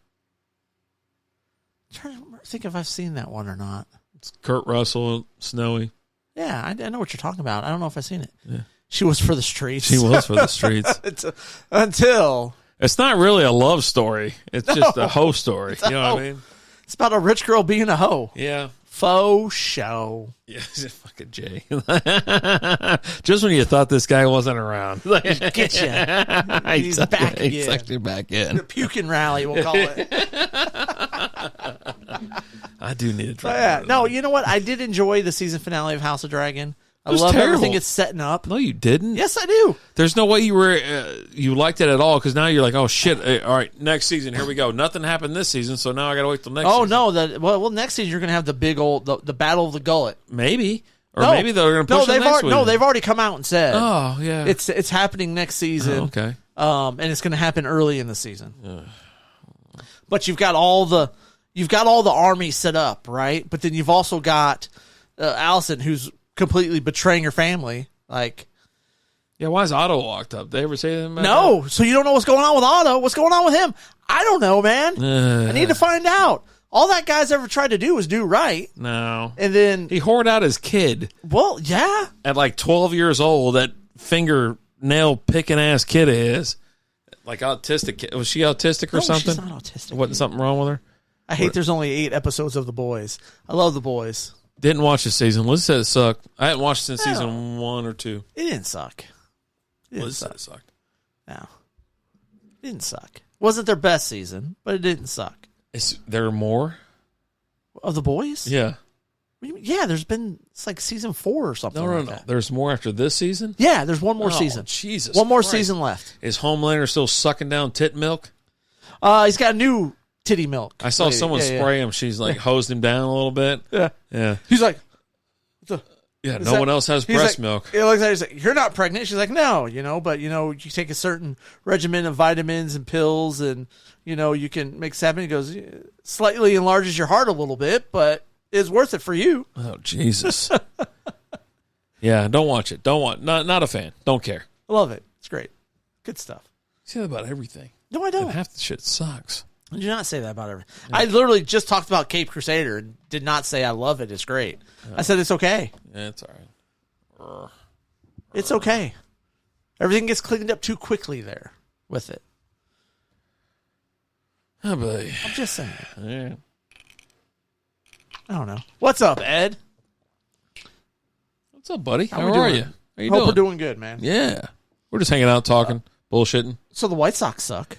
I'm trying to think if I've seen that one or not. It's Kurt Russell, Snowy. Yeah, I know what you're talking about. I don't know if I've seen it. Yeah. She was for the streets. She was for the streets. Until It's not really a love story. It's just a hoe story. You know what I mean? it's about a rich girl being a hoe. Yeah. Faux show. Yeah, fucking Jay. Just when you thought this guy wasn't around. Get you. He's back again. He's actually back in. The puking rally, we'll call it. I do need to try. Yeah. No, you know what? I did enjoy the season finale of House of Dragon. I was love terrible. everything it's setting up. No, you didn't. Yes, I do. There's no way you liked it at all because now you're like, oh shit! All right, next season, here we go. Nothing happened this season, so now I got to wait till next. Oh season. no! Well, next season you're going to have the big old the Battle of the Gullet. Maybe, or maybe they're going to push it next week. No, they've already come out and said. Oh yeah, It's happening next season. Oh, okay. And it's going to happen early in the season. But you've got all the army set up, right? But then you've also got Allison, who's completely betraying her family. Like, yeah, why is Otto locked up? Did they ever say anything about no, so you don't know what's going on with Otto. What's going on with him? I don't know, man. I need to find out. All that guy's ever tried to do was do right. No. And then He whored out his kid well, yeah. at like 12 years old, that fingernail picking ass kid of his. Like autistic. Was she autistic or No, something? she's not autistic. Wasn't something wrong with her? I hate there's only 8 episodes of The Boys. I love The Boys. Didn't watch this season. Liz said it sucked. I hadn't watched it since No. season 1 or 2. It didn't suck. It didn't Liz said suck. it sucked. No. It didn't suck. Wasn't their best season, but it didn't suck. Is there more? Of The Boys? Yeah. What do you mean? Yeah, there's been, it's like season 4 or something No. like that. There's more after this season? Yeah, there's one more Oh, season. Jesus One more Christ. season left. Is Homelander still sucking down tit milk? He's got a new titty milk. I saw lady. someone Yeah, spray him. She's like hosed him down a little bit. Yeah. Yeah. He's like, Yeah, Is no that- one else has he's breast like- milk. It looks like he's like, you're not pregnant. She's like, no, but you take a certain regimen of vitamins and pills, and you can make this happen. He goes, slightly enlarges your heart a little bit, but it's worth it for you. Oh, Jesus. Yeah, don't watch it. Not a fan. Don't care. I love it. It's great. Good stuff. See that about everything. No, I And don't. half the shit sucks. I do not say that about everything. I literally just talked about Cape Crusader and did not say I love it. It's great. I said it's okay. Yeah, it's all right. It's okay. Everything gets cleaned up too quickly there with it. Oh, boy. I'm just saying. Yeah. I don't know. What's up, Ed? What's up, buddy? How we are doing? you? How you Hope doing? we're doing good, man. Yeah. We're just hanging out, talking, bullshitting. So the White Sox suck.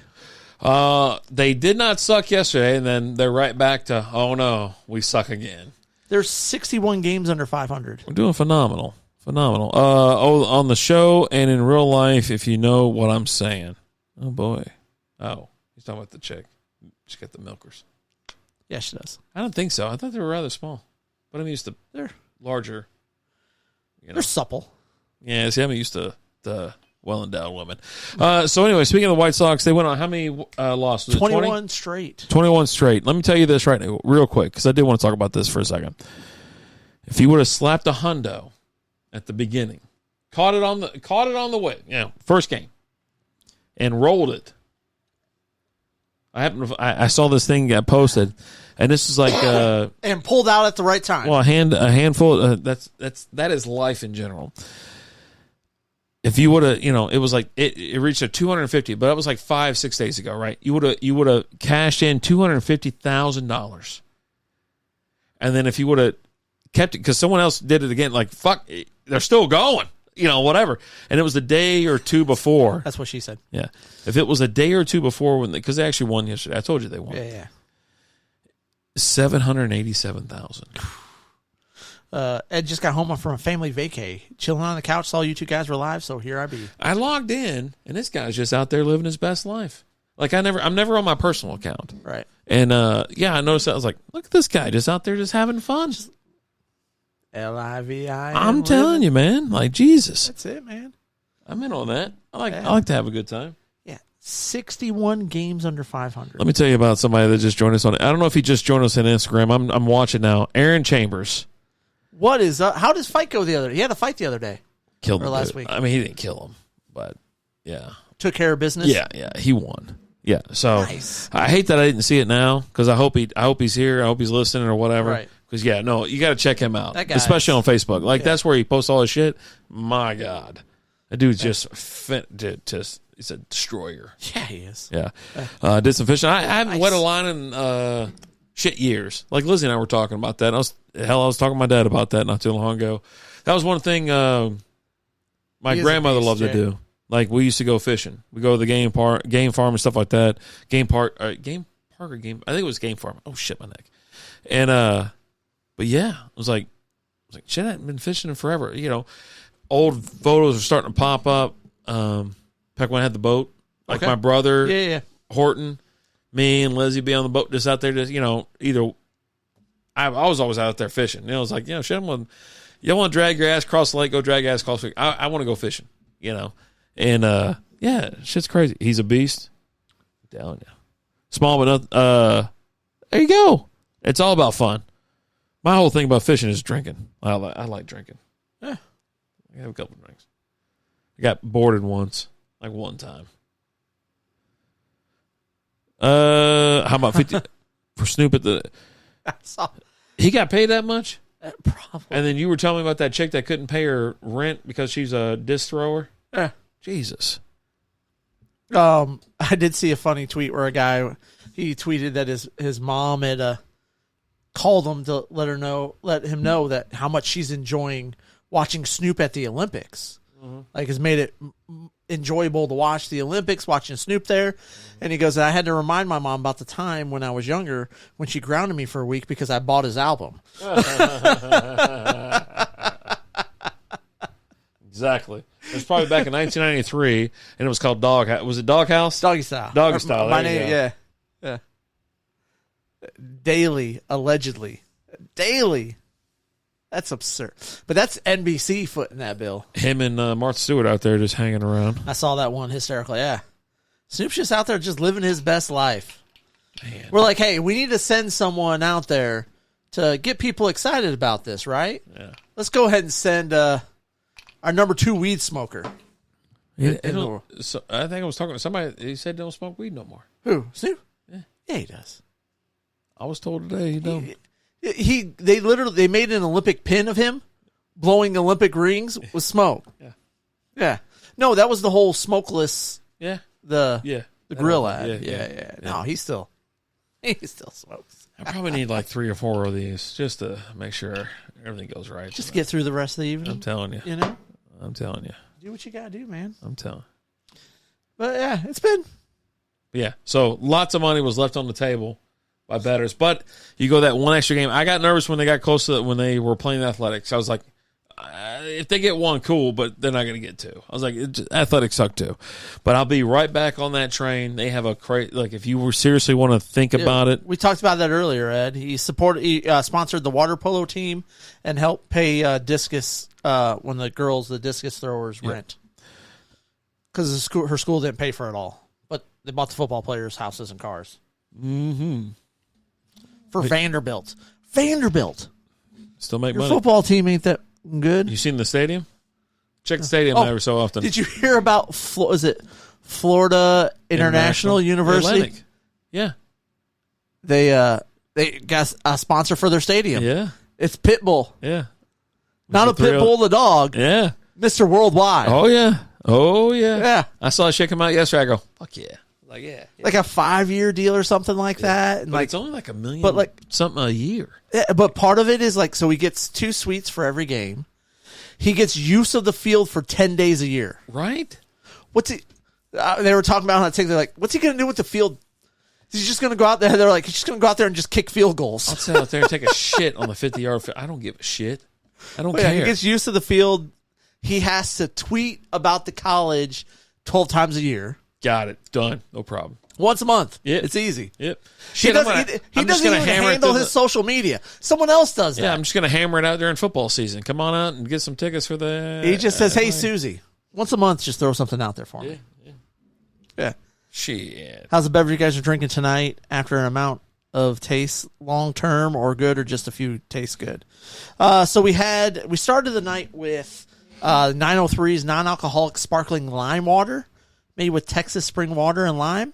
They did not suck yesterday, and then they're right back to, oh, no, we suck again. There's 61 games under 500. We're doing phenomenal. Phenomenal. On the show and in real life, if you know what I'm saying. Oh, boy. Oh, he's talking about the chick. She got the milkers. Yeah, she does. I don't think so. I thought they were rather small. But I'm used to They're larger. they're supple. Yeah, see, I'm used to the well-endowed women. So anyway, speaking of the White Sox, they went on how many losses? 21 straight. 21 straight. Let me tell you this right now, real quick, because I did want to talk about this for a second. If you would have slapped a hundo at the beginning, caught it on the way, first game, and rolled it. I saw this thing get posted, and this is like And pulled out at the right time. well, a handful. That is life in general. If you would have, it was like it reached a 250, but that was like 5-6 days ago, right? You would have cashed in $250,000, and then if you would have kept it, because someone else did it again, like fuck, they're still going, whatever. And it was the day or two before. That's what she said. Yeah, if it was a day or two before because they actually won yesterday. I told you they won. Yeah. $787,000. Ed just got home from a family vacay, chilling on the couch, saw you two guys were live, so here I be. I logged in, and this guy's just out there living his best life. Like I'm never on my personal account, Right. and I noticed that. I was like, look at this guy just out there just having fun. L-I-V-I. I'm telling you, man. Like Jesus, That's it, man. I'm in on that. I like to have a good time. Yeah. 61 games under 500. Let me tell you about somebody that just joined us on. I don't know if he just joined us on Instagram. I'm watching now. Aaron Chambers. What is up? How does fight go the other day? He had a fight the other day. Killed or him last week. I mean, he didn't kill him, but yeah. Took care of business. Yeah, he won. Yeah, so Nice. I hate that I didn't see it now because I hope he's here. I hope he's listening or whatever. Right. Because you got to check him out, That guy especially on is- Facebook. Like that's where he posts all his shit. My God, that dude's just he's a destroyer. Yeah, he is. Yeah, did some fishing. I haven't wet a line in shit years. Like Lizzie and I were talking about that. I was talking to my dad about that not too long ago. That was one thing my He is a grandmother beast, loved to Jay. do. Like we used to go fishing. We go to the game farm and stuff like that. Game park or game. I think it was game farm. Oh shit, my neck. And but yeah, I was like, shit, I haven't been fishing in forever. You know, old photos are starting to pop up. Back when I had the boat, like Okay. my brother Yeah. Horton, me and Lizzie be on the boat just out there, just either. I was always out there fishing. It was like shit. You don't want to drag your ass across the lake, go drag your ass across the lake. I want to go fishing. And yeah, shit's crazy. He's a beast. I'm telling you. Small but not. There you go. It's all about fun. My whole thing about fishing is drinking. I like drinking. Yeah, I have a couple of drinks. I got boarded once, like one time. How about 50 for Snoop at the? I saw He got paid that much, that problem. and then you were telling me about that chick that couldn't pay her rent because she's a disc thrower. Yeah. Jesus. I did see a funny tweet where a guy he tweeted that his mom had called him to let him know that how much she's enjoying watching Snoop at the Olympics. Like has made it enjoyable to watch the Olympics, watching Snoop there. And he goes, I had to remind my mom about the time when I was younger when she grounded me for a week because I bought his album. Exactly. It was probably back in 1993, and it was called Dog. Was it Doghouse? Doggy Style. Doggy Style, My there you name, go. yeah. Daily, allegedly. Daily. That's absurd. But that's NBC footing that bill. Him and Martha Stewart out there just hanging around. I saw that one hysterical. Yeah. Snoop's just out there just living his best life. Man. We're like, hey, we need to send someone out there to get people excited about this, right? Yeah. Let's go ahead and send our number 2 weed smoker. So I think I was talking to somebody. He said don't smoke weed no more. Who? Snoop? Yeah, he does. I was told today he don't. They made an Olympic pin of him blowing Olympic rings with smoke. Yeah. No, that was the whole smokeless Yeah. the grill Yeah, ad. yeah, Yeah. No, he still smokes. I probably need like 3 or 4 of these just to make sure everything goes right. Just get through the rest of the evening. I'm telling you. You know? I'm telling you. Do what you gotta do, man. I'm telling. But yeah, it's been Yeah. So lots of money was left on the table by bettors, but you go that one extra game. I got nervous when they got close to when they were playing athletics. I was like, if they get one, cool, but they're not going to get 2. I was like, athletics suck too. But I'll be right back on that train. They have a if you were seriously want to think about it. We talked about that earlier, Ed. He sponsored the water polo team and helped pay discus when the discus throwers rent. Because her school didn't pay for it all. But they bought the football players houses and cars. Mm-hmm. For Vanderbilt. Vanderbilt. Still make Your money. football team ain't that good. You seen the stadium? Check the stadium every so often. Did you hear about, is it Florida International University? Atlantic. Yeah. They got a sponsor for their stadium. Yeah. It's Pitbull. Yeah. Not a Pitbull the dog. Yeah. Mr. Worldwide. Oh, yeah. Oh, yeah. Yeah. I saw a shit come out yesterday. I go, fuck yeah. Like, yeah. Like a 5-year deal or something like that. And But like, it's only like $1 million but like- something a year. yeah, but part of it is like, so he gets 2 suites for every game. He gets use of the field for 10 days a year. Right? What's he? They were talking about on that thing. They're like, what's he going to do with the field? He's just going to go out there. They're like, he's just going to go out there and just kick field goals. I'll sit out there and take a shit on the 50-yard field. I don't give a shit. I don't Yeah, care. he gets used to the field. He has to tweet about the college 12 times a year. Got it. Done. No problem. Once a month. Yep. It's easy. Yep. He Shit, doesn't, I'm he just doesn't gonna even hammer it handle through his social media. Someone else does that. Yeah, I'm just going to hammer it out during football season. Come on out and get some tickets for the... He just says, hey, Susie, once a month, just throw something out there for me. Yeah. Shit. How's the beverage you guys are drinking tonight after an amount of taste long-term or good or just a few taste good? So we started the night with 903's non-alcoholic sparkling lime water made with Texas spring water and lime.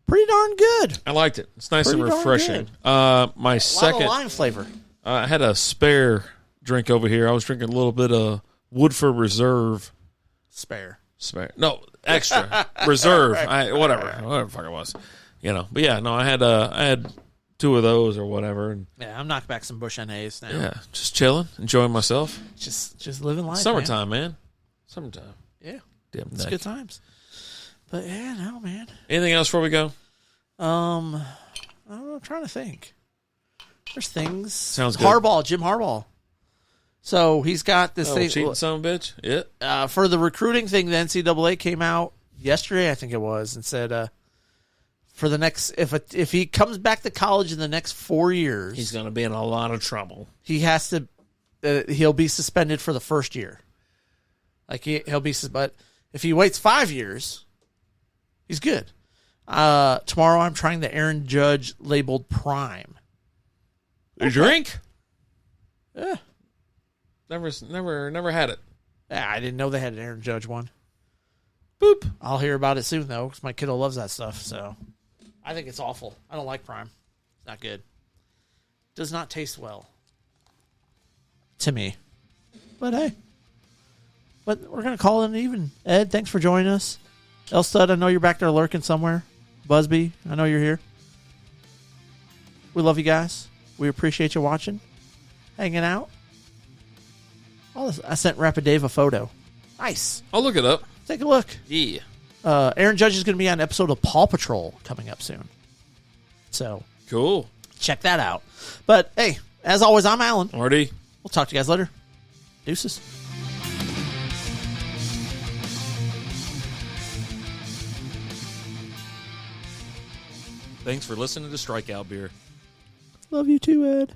Pretty darn good. I liked it. It's nice Pretty and darn refreshing. good. My A lot second, of lime flavor. I had a spare drink over here. I was drinking a little bit of Woodford Reserve. Spare. No, extra reserve. Whatever the fuck it was, But yeah, no, I had 2 of those or whatever, and Yeah, I'm knocking back some Bush NAs now. yeah, just chilling, enjoying myself. Just living life. Summertime, man. Summertime. Man. Yeah, Damn, it's good times. But yeah, no, man. Anything else before we go? I'm trying to think. There's things. Sounds good. Jim Harbaugh. So he's got this thing Cheating son of a bitch. Yeah. for the recruiting thing. The NCAA came out yesterday, I think it was, and said for the next if he comes back to college in the next 4 years, He's going to be in a lot of trouble. he has to he'll be suspended for the first year. Like he'll be, but if he waits 5 years, he's good. Tomorrow I'm trying the Aaron Judge labeled Prime. A drink? Yeah. Never had it. I didn't know they had an Aaron Judge one. Boop. I'll hear about it soon though, because my kiddo loves that stuff. So I think it's awful. I don't like Prime. It's not good. Does not taste well to me. But hey. But we're gonna call it an even. Ed, thanks for joining us. Elstud, I know you're back there lurking somewhere. Busby, I know you're here. We love you guys. We appreciate you watching, hanging out. I sent Rapidave a photo. Nice. I'll look it up. Take a look. Yeah. Aaron Judge is going to be on an episode of Paw Patrol coming up soon. So Cool. check that out. But hey, as always, I'm Alan. Marty. We'll talk to you guys later. Deuces. Thanks for listening to Strikeout Beer. Love you too, Ed.